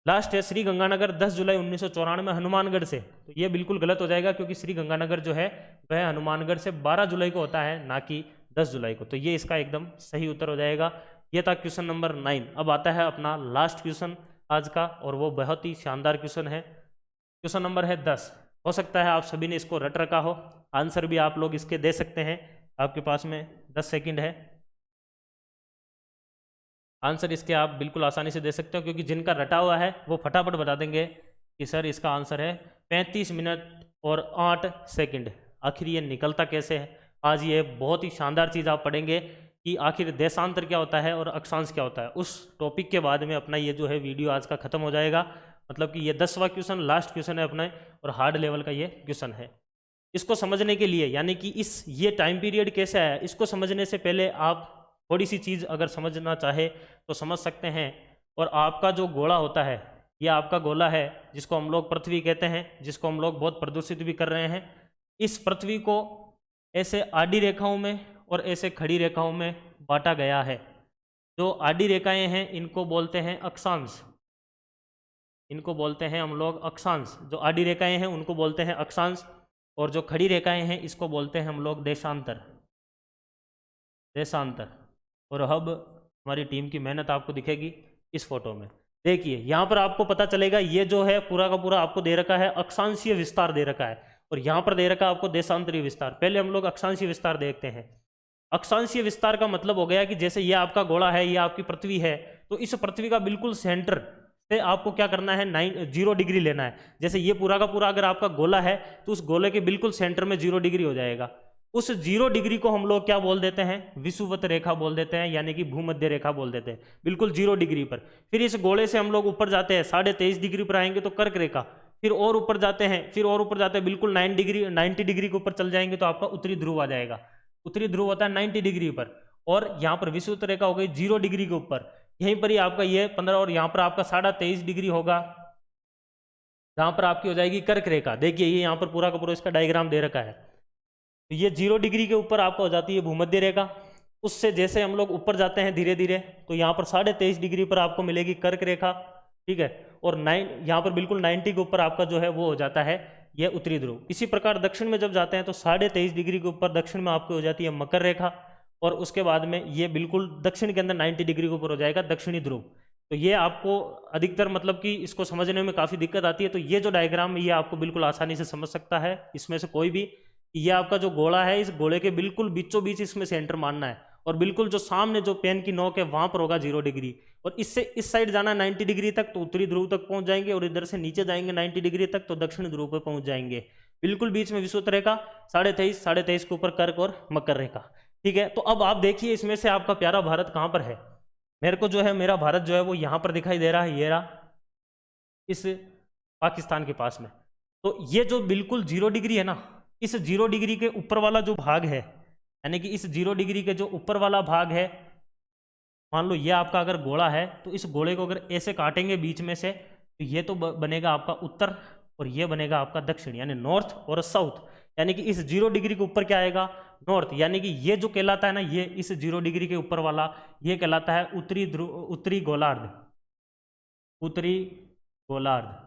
लास्ट है श्री गंगानगर 10 जुलाई 1994 हनुमानगढ़ से, तो ये बिल्कुल गलत हो जाएगा क्योंकि श्री गंगानगर जो है वह हनुमानगढ़ से 12 जुलाई को होता है, ना कि 10 जुलाई को। तो ये इसका एकदम सही उत्तर हो जाएगा। ये था क्वेश्चन नंबर 9। अब आता है अपना लास्ट क्वेश्चन आज का, और वो बहुत ही शानदार क्वेश्चन है। क्वेश्चन नंबर है 10। हो सकता है आप सभी ने इसको रट रखा हो, आंसर भी आप लोग इसके दे सकते हैं। आपके पास में 10 सेकंड है, आंसर इसके आप बिल्कुल आसानी से दे सकते हो, क्योंकि जिनका रटा हुआ है वो फटाफट बता देंगे कि सर इसका आंसर है 35 मिनट और 8 सेकंड। आखिर ये निकलता कैसे है? आज ये बहुत ही शानदार चीज़ आप पढ़ेंगे कि आखिर देशांतर क्या होता है और अक्षांश क्या होता है। उस टॉपिक के बाद में अपना ये जो है वीडियो आज का ख़त्म हो जाएगा। मतलब कि ये 10वां क्वेश्चन लास्ट क्वेश्चन है अपना, और हार्ड लेवल का ये क्वेश्चन है। इसको समझने के लिए, यानी कि ये टाइम पीरियड कैसे आया, इसको समझने से पहले आप थोड़ी सी चीज़ अगर समझना चाहे तो समझ सकते हैं। और आपका जो गोला होता है, ये आपका गोला है जिसको हम लोग पृथ्वी कहते हैं, जिसको हम लोग बहुत प्रदूषित भी कर रहे हैं। इस पृथ्वी को ऐसे आडी रेखाओं में और ऐसे खड़ी रेखाओं में बांटा गया है। जो आडी रेखाएं हैं इनको बोलते हैं अक्षांश, इनको बोलते हैं हम लोग अक्षांश। जो आडी रेखाएं हैं उनको बोलते हैं अक्षांश, और जो खड़ी रेखाएं हैं इसको बोलते हैं हम लोग देशांतर, देशांतर। और अब हमारी टीम की मेहनत आपको दिखेगी इस फोटो में। देखिए यहाँ पर आपको पता चलेगा, ये जो है पूरा का पूरा आपको दे रखा है अक्षांशीय विस्तार दे रखा है, और यहाँ पर दे रखा है आपको देशांतरीय विस्तार। पहले हम लोग अक्षांशीय विस्तार देखते हैं। अक्षांशीय विस्तार का मतलब हो गया कि जैसे ये आपका गोला है, ये आपकी पृथ्वी है, तो इस पृथ्वी का बिल्कुल सेंटर से आपको क्या करना है, 0 डिग्री लेना है। जैसे ये पूरा का पूरा अगर आपका गोला है तो उस गोले के बिल्कुल सेंटर में 0 डिग्री हो जाएगा। उस 0 डिग्री को हम लोग क्या बोल देते हैं, विषुवत रेखा बोल देते हैं, यानी कि भूमध्य रेखा बोल देते हैं, बिल्कुल 0 डिग्री पर। फिर इस गोले से हम लोग ऊपर जाते हैं, 23.5 डिग्री पर आएंगे तो कर्क रेखा, फिर और ऊपर जाते हैं, फिर और ऊपर जाते हैं, बिल्कुल 90 डिग्री के ऊपर चल जाएंगे तो आपका उत्तरी ध्रुव आ जाएगा। उत्तरी ध्रुव होता है 90 डिग्री पर, और यहाँ पर विषुवत रेखा हो गई 0 डिग्री के ऊपर। यहीं पर ही आपका ये 15, और यहाँ पर आपका 23.5 डिग्री होगा, जहाँ पर आपकी हो जाएगी कर्क रेखा। देखिए ये यहाँ पर पूरा का पूरा इसका डायग्राम दे रखा है। तो ये 0 डिग्री के ऊपर आपका हो जाती है भूमध्य रेखा। उससे जैसे हम लोग ऊपर जाते हैं धीरे धीरे, तो यहाँ पर 23.5 डिग्री पर आपको मिलेगी कर्क रेखा, ठीक है। और यहाँ पर बिल्कुल 90 के ऊपर आपका जो है वो हो जाता है यह उत्तरी ध्रुव। इसी प्रकार दक्षिण में जब जाते हैं तो 23.5 डिग्री के ऊपर दक्षिण में आपको हो जाती है मकर रेखा, और उसके बाद में ये बिल्कुल दक्षिण के अंदर 90 डिग्री के ऊपर हो जाएगा दक्षिणी ध्रुव। तो ये आपको अधिकतर मतलब कि इसको समझने में काफ़ी दिक्कत आती है, तो ये जो डायग्राम है ये आपको बिल्कुल आसानी से समझ सकता है, इसमें से कोई भी कि ये आपका जो गोला है, इस गोले के बिल्कुल बीचों बीच इसमें सेंटर मानना है, और बिल्कुल जो सामने जो पेन की नोक है वहां पर होगा 0 डिग्री, और इससे इस साइड जाना 90 डिग्री तक तो उत्तरी ध्रुव तक पहुंच जाएंगे, और इधर से नीचे जाएंगे 90 डिग्री तक तो दक्षिण ध्रुव पर पहुंच जाएंगे। बिल्कुल बीच में विषुवत रेखा 23.5 के ऊपर कर्क और मकर रेखा। ठीक है, तो अब आप देखिए इसमें से आपका प्यारा भारत कहाँ पर है। मेरे को जो है मेरा भारत जो है वो यहाँ पर दिखाई दे रहा है, ये रहा, इस पाकिस्तान के पास में। तो ये जो बिल्कुल 0 डिग्री है ना, इस 0 डिग्री के ऊपर वाला जो भाग है, यानी कि इस 0 डिग्री के जो ऊपर वाला भाग है, मान लो ये आपका अगर गोला है, तो इस गोले को अगर ऐसे काटेंगे बीच में से, तो ये तो बनेगा आपका उत्तर, और ये बनेगा आपका दक्षिण, यानी नॉर्थ और साउथ। यानी कि इस 0 डिग्री के ऊपर क्या आएगा, नॉर्थ, यानी कि ये जो कहलाता है ना, ये इस 0 डिग्री के ऊपर वाला ये कहलाता है उत्तरी ध्रुव, उत्तरी गोलार्ध, उत्तरी गोलार्ध।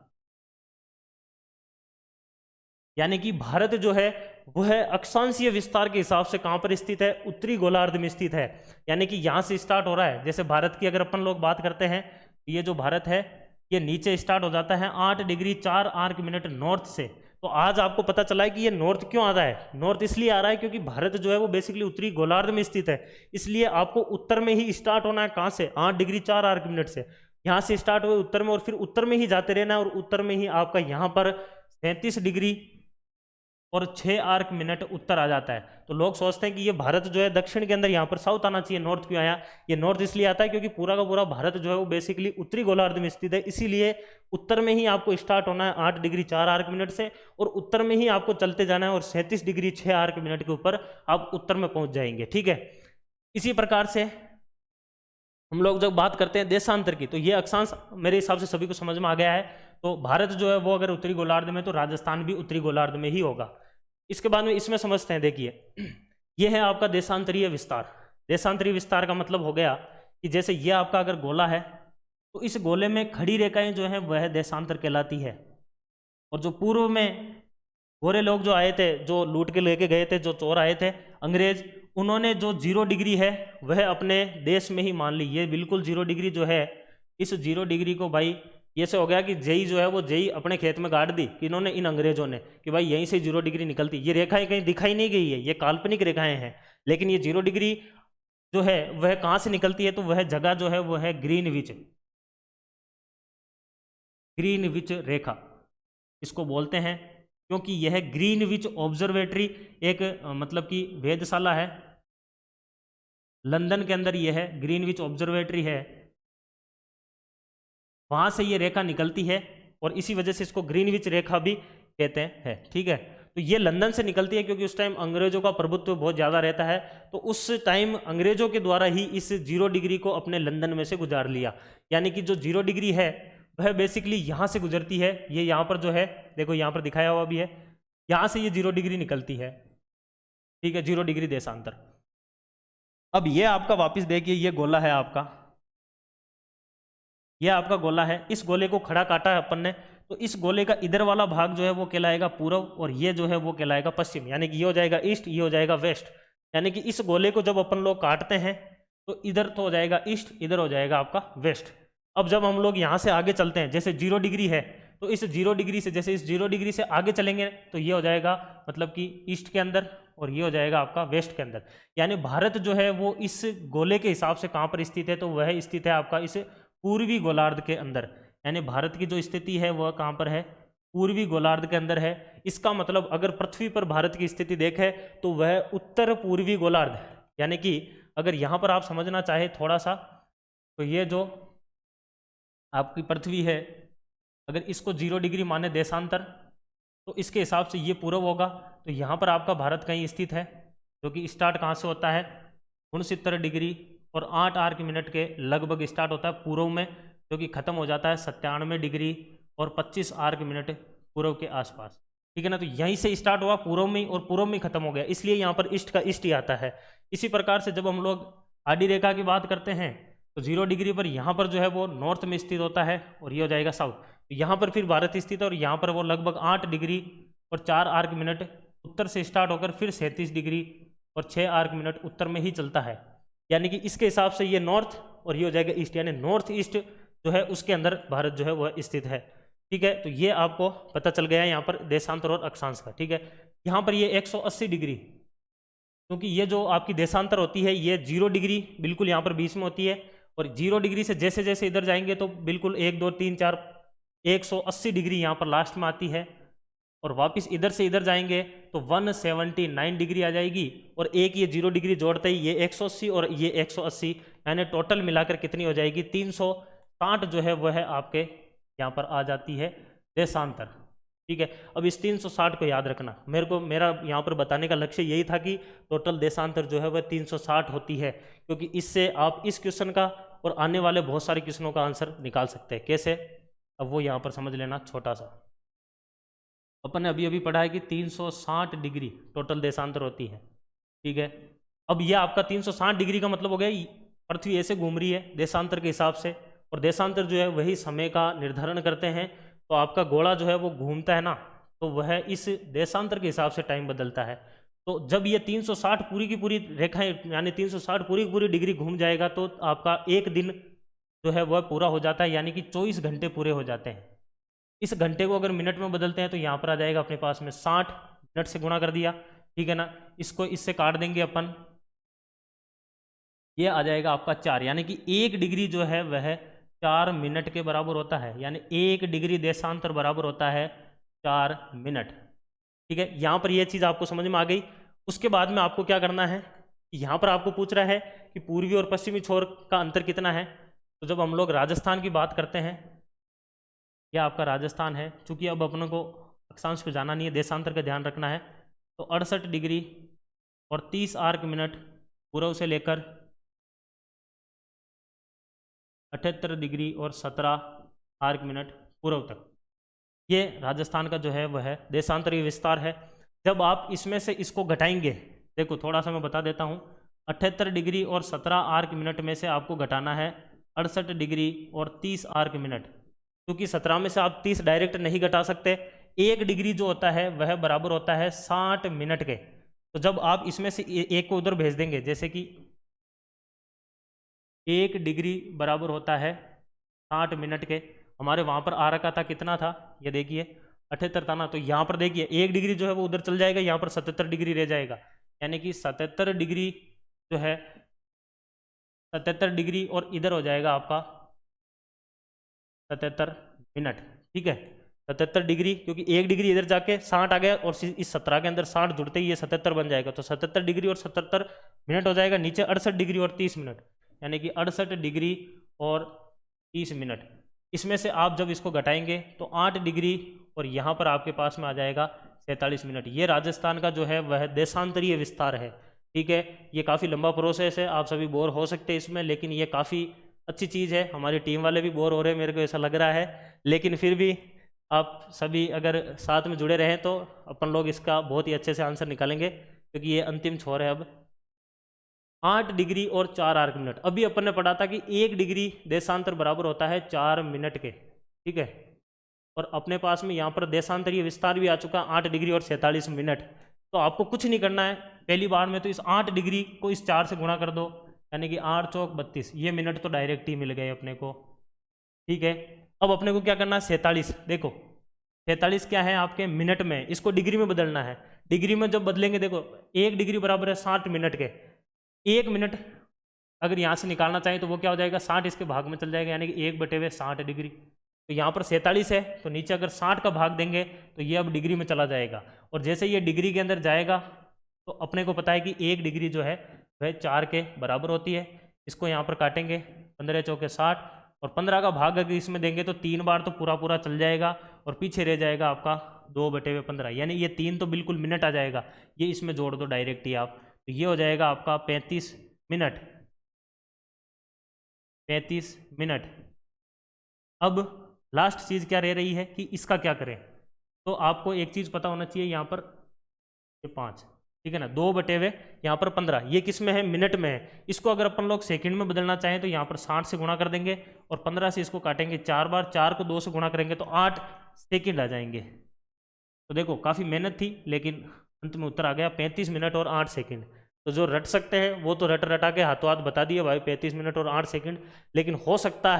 यानी कि भारत जो है वह अक्षांशीय विस्तार के हिसाब से कहां पर स्थित है, उत्तरी गोलार्ध में स्थित है। यानी कि यहां से स्टार्ट हो रहा है, जैसे भारत की अगर अपन लोग बात करते हैं, ये जो भारत है ये नीचे स्टार्ट हो जाता है 8 डिग्री 4 आर्क मिनट नॉर्थ से। तो आज आपको पता चला है कि ये नॉर्थ क्यों आ रहा है। नॉर्थ इसलिए आ रहा है क्योंकि भारत जो है वो बेसिकली उत्तरी गोलार्ध में स्थित है, इसलिए आपको उत्तर में ही स्टार्ट होना है। कहां से, 8 डिग्री 4 आर्क मिनट से, यहां से स्टार्ट हुए उत्तर में, और फिर उत्तर में ही जाते रहना है, और उत्तर में ही आपका यहां पर 37 डिग्री और 6 आर्क मिनट उत्तर आ जाता है। तो लोग सोचते हैं कि ये भारत जो है दक्षिण के अंदर यहाँ पर साउथ आना चाहिए, नॉर्थ क्यों आया। ये नॉर्थ इसलिए आता है क्योंकि पूरा का पूरा भारत जो है वो बेसिकली उत्तरी गोलार्ध में स्थित है, इसीलिए उत्तर में ही आपको स्टार्ट होना है 8 डिग्री 4 आर्क मिनट से, और उत्तर में ही आपको चलते जाना है, और 37 डिग्री 6 आर्क मिनट के ऊपर आप उत्तर में पहुंच जाएंगे। ठीक है, इसी प्रकार से हम लोग जब बात करते हैं देशांतर की, तो ये अक्षांश मेरे हिसाब से सभी को समझ में आ गया है। तो भारत जो है वो अगर उत्तरी गोलार्ध में, तो राजस्थान भी उत्तरी गोलार्ध में ही होगा। इसके बाद में इसमें समझते हैं, देखिए ये है आपका देशांतरीय विस्तार। देशांतरीय विस्तार का मतलब हो गया कि जैसे ये आपका अगर गोला है, तो इस गोले में खड़ी रेखाएं जो है वह देशांतर कहलाती है। और जो पूर्व में गोरे लोग जो आए थे, जो लूट के लेके गए थे, जो चोर आए थे अंग्रेज, उन्होंने जो 0 डिग्री है वह अपने देश में ही मान ली। ये बिल्कुल 0 डिग्री जो है, इस 0 डिग्री को भाई ये से हो गया कि जेई जो है वो जेई अपने खेत में गाड़ दी कि इन्होंने, इन अंग्रेजों ने, कि भाई यहीं से 0 डिग्री निकलती। ये रेखाएं कहीं दिखाई नहीं गई है, ये काल्पनिक रेखाएं हैं, लेकिन ये 0 डिग्री जो है वह कहाँ से निकलती है, तो वह जगह जो है वह है ग्रीनविच, ग्रीनविच रेखा इसको बोलते हैं, क्योंकि यह ग्रीनविच ऑब्जर्वेटरी एक मतलब कि वेधशाला है, लंदन के अंदर यह है, ग्रीनविच ऑब्जर्वेटरी है, वहां से ये रेखा निकलती है, और इसी वजह से इसको ग्रीनविच रेखा भी कहते हैं। ठीक है, तो ये लंदन से निकलती है क्योंकि उस टाइम अंग्रेजों का प्रभुत्व बहुत ज़्यादा रहता है, तो उस टाइम अंग्रेजों के द्वारा ही इस 0 डिग्री को अपने लंदन में से गुजार लिया। यानी कि जो 0 डिग्री है वह बेसिकली यहाँ से गुजरती है, ये यहाँ पर जो है देखो यहाँ पर दिखाया हुआ भी है, यहाँ से ये 0 डिग्री निकलती है। ठीक है, 0 डिग्री देशांतर। अब ये आपका वापस देखिए, ये गोला है आपका, ये आपका गोला है, इस गोले को खड़ा काटा है अपन ने, तो इस गोले का इधर वाला भाग जो है वो कहलाएगा पूर्व, और ये जो है वो कहलाएगा पश्चिम। यानी कि ये हो जाएगा ईस्ट, ये हो जाएगा वेस्ट। यानी कि इस गोले को जब अपन लोग काटते हैं तो इधर तो हो जाएगा ईस्ट, इधर हो जाएगा आपका वेस्ट। अब जब हम लोग यहाँ से आगे चलते हैं, जैसे 0 डिग्री है, तो इस 0 डिग्री से, जैसे इस 0 डिग्री से आगे चलेंगे तो ये हो जाएगा मतलब कि ईस्ट के अंदर, और ये हो जाएगा आपका वेस्ट के अंदर। यानी भारत जो है वो इस गोले के हिसाब से कहाँ पर स्थित है, तो वह स्थित है आपका इस पूर्वी गोलार्ध के अंदर। यानी भारत की जो स्थिति है वह कहाँ पर है, पूर्वी गोलार्ध के अंदर है। इसका मतलब अगर पृथ्वी पर भारत की स्थिति देखें तो वह उत्तर पूर्वी गोलार्ध, यानी कि अगर यहाँ पर आप समझना चाहे थोड़ा सा, तो ये जो आपकी पृथ्वी है, अगर इसको 0 डिग्री माने देशांतर, तो इसके हिसाब से ये पूर्व होगा। तो यहाँ पर आपका भारत कहीं स्थित है, जो कि स्टार्ट कहाँ से होता है, 69 डिग्री और 8 आर्क मिनट के लगभग स्टार्ट होता है पूर्व में, जो कि खत्म हो जाता है 97 डिग्री और 25 आर्क मिनट पूर्व के आसपास। ठीक है ना, तो यहीं से स्टार्ट हुआ पूर्व में, और पूर्व में खत्म हो गया, इसलिए यहाँ पर ईस्ट का ईस्ट ही आता है। इसी प्रकार से जब हम लोग आड़ी रेखा की बात करते हैं, तो 0 डिग्री पर यहाँ पर जो है वो नॉर्थ में स्थित होता है, और ये हो जाएगा साउथ। तो यहाँ पर फिर भारत स्थित है, और यहाँ पर वो लगभग 8 डिग्री और 4 आर्क मिनट उत्तर से स्टार्ट होकर फिर 37 डिग्री और 6 आर्क मिनट उत्तर में ही चलता है। यानी कि इसके हिसाब से ये नॉर्थ, और ये हो जाएगा ईस्ट, यानी नॉर्थ ईस्ट जो है उसके अंदर भारत जो है वह स्थित है। ठीक है, तो ये आपको पता चल गया यहाँ पर देशांतर और अक्षांश का। ठीक है, यहाँ पर ये 180 डिग्री, क्योंकि ये जो आपकी देशांतर होती है ये 0 डिग्री बिल्कुल यहाँ पर बीच में होती है, और 0 डिग्री से जैसे जैसे इधर जाएंगे तो बिल्कुल 1 2 3 4 180 डिग्री यहाँ पर लास्ट में आती है, और वापस इधर से इधर जाएंगे तो 179 डिग्री आ जाएगी, और एक ये 0 डिग्री जोड़ते ही ये 180 और ये 180, यानी टोटल मिलाकर कितनी हो जाएगी 360 जो है वह है आपके यहाँ पर आ जाती है देशांतर। ठीक है, अब इस 360 को याद रखना, मेरा यहाँ पर बताने का लक्ष्य यही था कि टोटल देशांतर जो है वह 360 होती है, क्योंकि इससे आप इस क्वेश्चन का और आने वाले बहुत सारे क्वेश्चनों का आंसर निकाल सकते हैं। कैसे, अब वो यहाँ पर समझ लेना। छोटा सा अपन ने अभी अभी पढ़ा है कि 360 डिग्री टोटल देशांतर होती है। ठीक है, अब ये आपका 360 डिग्री का मतलब हो गया पृथ्वी ऐसे घूम रही है देशांतर के हिसाब से, और देशांतर जो है वही समय का निर्धारण करते हैं। तो आपका गोला जो है वो घूमता है ना, तो वह इस देशांतर के हिसाब से टाइम बदलता है। तो जब ये 360 पूरी की पूरी रेखाएं यानी 360 पूरी की पूरी डिग्री घूम जाएगा तो आपका एक दिन जो है वह पूरा हो जाता है, यानी कि 24 घंटे पूरे हो जाते हैं। इस घंटे को अगर मिनट में बदलते हैं तो यहाँ पर आ जाएगा अपने पास में 60, मिनट से गुणा कर दिया। ठीक है ना, इसको इससे काट देंगे अपन, ये आ जाएगा आपका 4, यानी कि 1 डिग्री जो है वह 4 मिनट के बराबर होता है, यानी 1 डिग्री देशांतर बराबर होता है 4 मिनट। ठीक है, यहाँ पर यह चीज़ आपको समझ में आ गई। उसके बाद में आपको क्या करना है, यहाँ पर आपको पूछ रहा है कि पूर्वी और पश्चिमी छोर का अंतर कितना है। तो जब हम लोग राजस्थान की बात करते हैं, यह आपका राजस्थान है, चूंकि अब अपनों को अक्षांश पे जाना नहीं है, देशांतर का ध्यान रखना है, तो 68 डिग्री और 30 आर्क मिनट पूर्व से लेकर 78 डिग्री और 17 आर्क मिनट पूर्व तक, ये राजस्थान का जो है वह है देशांतरीय विस्तार है। जब आप इसमें से इसको घटाएंगे, देखो थोड़ा सा मैं बता देता हूँ, 78 डिग्री और 17 आर्क मिनट में से आपको घटाना है 68 डिग्री और 30 आर्क मिनट, क्योंकि 17 में से आप 30 डायरेक्ट नहीं घटा सकते। 1 डिग्री जो होता है वह बराबर होता है 60 मिनट के। तो जब आप इसमें से एक को उधर भेज देंगे, जैसे कि 1 डिग्री बराबर होता है 60 मिनट के, हमारे वहाँ पर आ रखा था कितना था, ये देखिए 78 था ना, तो यहाँ पर देखिए 1 डिग्री जो है वो उधर चल जाएगा, यहाँ पर 77 डिग्री रह जाएगा, यानी कि 77 डिग्री जो है 77 डिग्री और इधर हो जाएगा आपका 77 मिनट। ठीक है, 77 डिग्री, क्योंकि 1 डिग्री इधर जाके 60 आ गया और इस 17 के अंदर 60 जुड़ते ही ये 77 बन जाएगा, तो 77 डिग्री और 77 मिनट हो जाएगा। नीचे 68 डिग्री और 30 मिनट, यानी कि 68 डिग्री और 30 मिनट। इसमें से आप जब इसको घटाएंगे तो 8 डिग्री और यहाँ पर आपके पास में आ जाएगा 47 मिनट। ये राजस्थान का जो है वह देशांतरीय विस्तार है। ठीक है, ये काफ़ी लंबा प्रोसेस है, आप सभी बोर हो सकते हैं इसमें, लेकिन ये काफ़ी अच्छी चीज़ है। हमारी टीम वाले भी बोर हो रहे हैं, मेरे को ऐसा लग रहा है, लेकिन फिर भी आप सभी अगर साथ में जुड़े रहें तो अपन लोग इसका बहुत ही अच्छे से आंसर निकालेंगे, क्योंकि ये अंतिम छोर है। अब 8 डिग्री और 4 आर्क मिनट, अभी अपन ने पढ़ा था कि 1 डिग्री देशांतर बराबर होता है 4 मिनट के। ठीक है, और अपने पास में यहाँ पर देशांतरीय विस्तार भी आ चुका 8 डिग्री और 47 मिनट। तो आपको कुछ नहीं करना है, पहली बार में तो इस 8 डिग्री को इस 4 से गुणा कर दो, यानी कि 8 चौक 32, ये मिनट तो डायरेक्ट ही मिल गए अपने को। ठीक है, अब अपने को क्या करना है, 47, देखो 47 क्या है आपके मिनट में, इसको डिग्री में बदलना है। डिग्री में जब बदलेंगे, देखो 1 डिग्री बराबर है 60 मिनट के, 1 मिनट अगर यहाँ से निकालना चाहें तो वो क्या हो जाएगा, 60 इसके भाग में चल जाएगा, यानी कि 1/60 डिग्री। तो यहाँ पर 47 है, तो नीचे अगर 60 का भाग देंगे तो ये अब डिग्री में चला जाएगा, और जैसे ये डिग्री के अंदर जाएगा तो अपने को पता है कि 1 डिग्री जो है वह 4 के बराबर होती है। इसको यहाँ पर काटेंगे, 15 चौके 60, और 15 का भाग अगर इसमें देंगे तो 3 बार तो पूरा पूरा चल जाएगा, और पीछे रह जाएगा आपका 2/15, यानी ये 3 तो बिल्कुल मिनट आ जाएगा, ये इसमें जोड़ दो डायरेक्ट ही आप, तो ये हो जाएगा आपका 35 मिनट। 35 मिनट। अब लास्ट चीज़ क्या रह रही है कि इसका क्या करें, तो आपको एक चीज़ पता होना चाहिए, यहाँ पर ये 5, ठीक है ना, 2/, यहाँ पर 15, ये किस में है, मिनट में है। इसको अगर अपन लोग सेकंड में बदलना चाहें तो यहाँ पर 60 से गुणा कर देंगे, और 15 से इसको काटेंगे 4 बार, 4 को 2 से गुणा करेंगे तो 8 सेकंड आ जाएंगे। तो देखो काफ़ी मेहनत थी, लेकिन अंत में उत्तर आ गया 35 मिनट और 8 सेकंड। तो जो रट सकते हैं वो तो रटा के हाथों हाथ बता दिए भाई 35 मिनट और 8 सेकंड, लेकिन हो सकता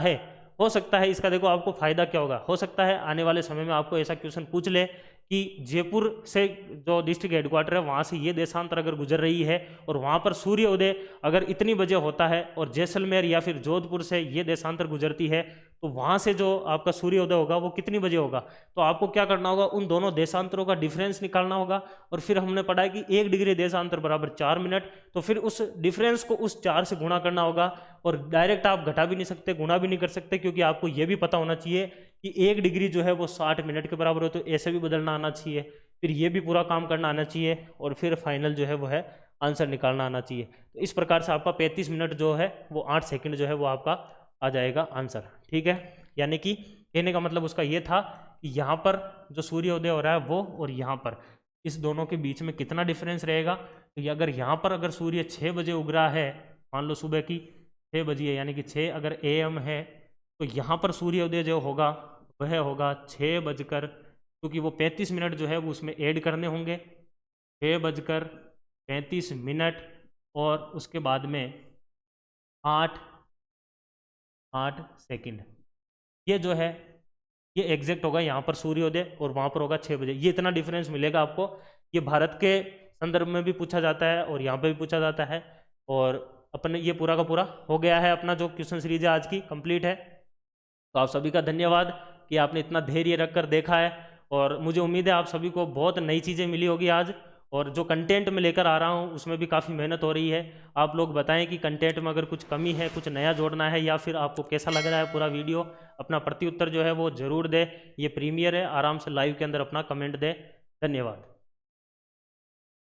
है इसका देखो आपको फ़ायदा क्या होगा, हो सकता है आने वाले समय में आपको ऐसा क्वेश्चन पूछ ले कि जयपुर से जो डिस्ट्रिक्ट हेडक्वार्टर है वहाँ से ये देशांतर अगर गुजर रही है और वहाँ पर सूर्योदय अगर इतनी बजे होता है और जैसलमेर या फिर जोधपुर से ये देशांतर गुजरती है तो वहाँ से जो आपका सूर्योदय होगा वो कितनी बजे होगा। तो आपको क्या करना होगा, उन दोनों देशांतरों का डिफरेंस निकालना होगा। और फिर हमने पढ़ा है कि 1 डिग्री देशांतर बराबर 4 मिनट, तो फिर उस डिफरेंस को उस 4 से गुणा करना होगा। और डायरेक्ट आप घटा भी नहीं सकते, गुणा भी नहीं कर सकते, क्योंकि आपको ये भी पता होना चाहिए कि 1 डिग्री जो है वो 60 मिनट के बराबर हो, तो ऐसे भी बदलना आना चाहिए, फिर ये भी पूरा काम करना आना चाहिए और फिर फाइनल जो है वो है आंसर निकालना आना चाहिए। तो इस प्रकार से आपका 35 मिनट जो है वो 8 सेकंड जो है वो आपका आ जाएगा आंसर। ठीक है, यानी कि कहने का मतलब उसका ये था कि यहाँ पर जो सूर्योदय हो रहा है वो और यहाँ पर इस दोनों के बीच में कितना डिफरेंस रहेगा। तो ये अगर यहाँ पर अगर सूर्य 6 बजे उग रहा है, मान लो सुबह की 6 बजे है, यानी कि 6 अगर AM है, तो यहाँ पर सूर्योदय जो होगा वह होगा 6 बजकर, क्योंकि वो 35 मिनट जो है वो उसमें ऐड करने होंगे, 6:35 और उसके बाद में 8 सेकंड। ये जो है ये एग्जैक्ट होगा यहाँ पर सूर्योदय और वहाँ पर होगा 6 बजे। ये इतना डिफरेंस मिलेगा आपको। ये भारत के संदर्भ में भी पूछा जाता है और यहाँ पे भी पूछा जाता है। और अपने ये पूरा का पूरा हो गया है, अपना जो क्वेश्चन सीरीज है आज की कंप्लीट है। तो आप सभी का धन्यवाद कि आपने इतना धैर्य रखकर देखा है, और मुझे उम्मीद है आप सभी को बहुत नई चीज़ें मिली होगी आज। और जो कंटेंट में लेकर आ रहा हूँ उसमें भी काफ़ी मेहनत हो रही है। आप लोग बताएं कि कंटेंट में अगर कुछ कमी है, कुछ नया जोड़ना है, या फिर आपको कैसा लग रहा है पूरा वीडियो। अपना प्रत्युत्तर जो है वो ज़रूर दे। ये प्रीमियर है, आराम से लाइव के अंदर अपना कमेंट दे। धन्यवाद।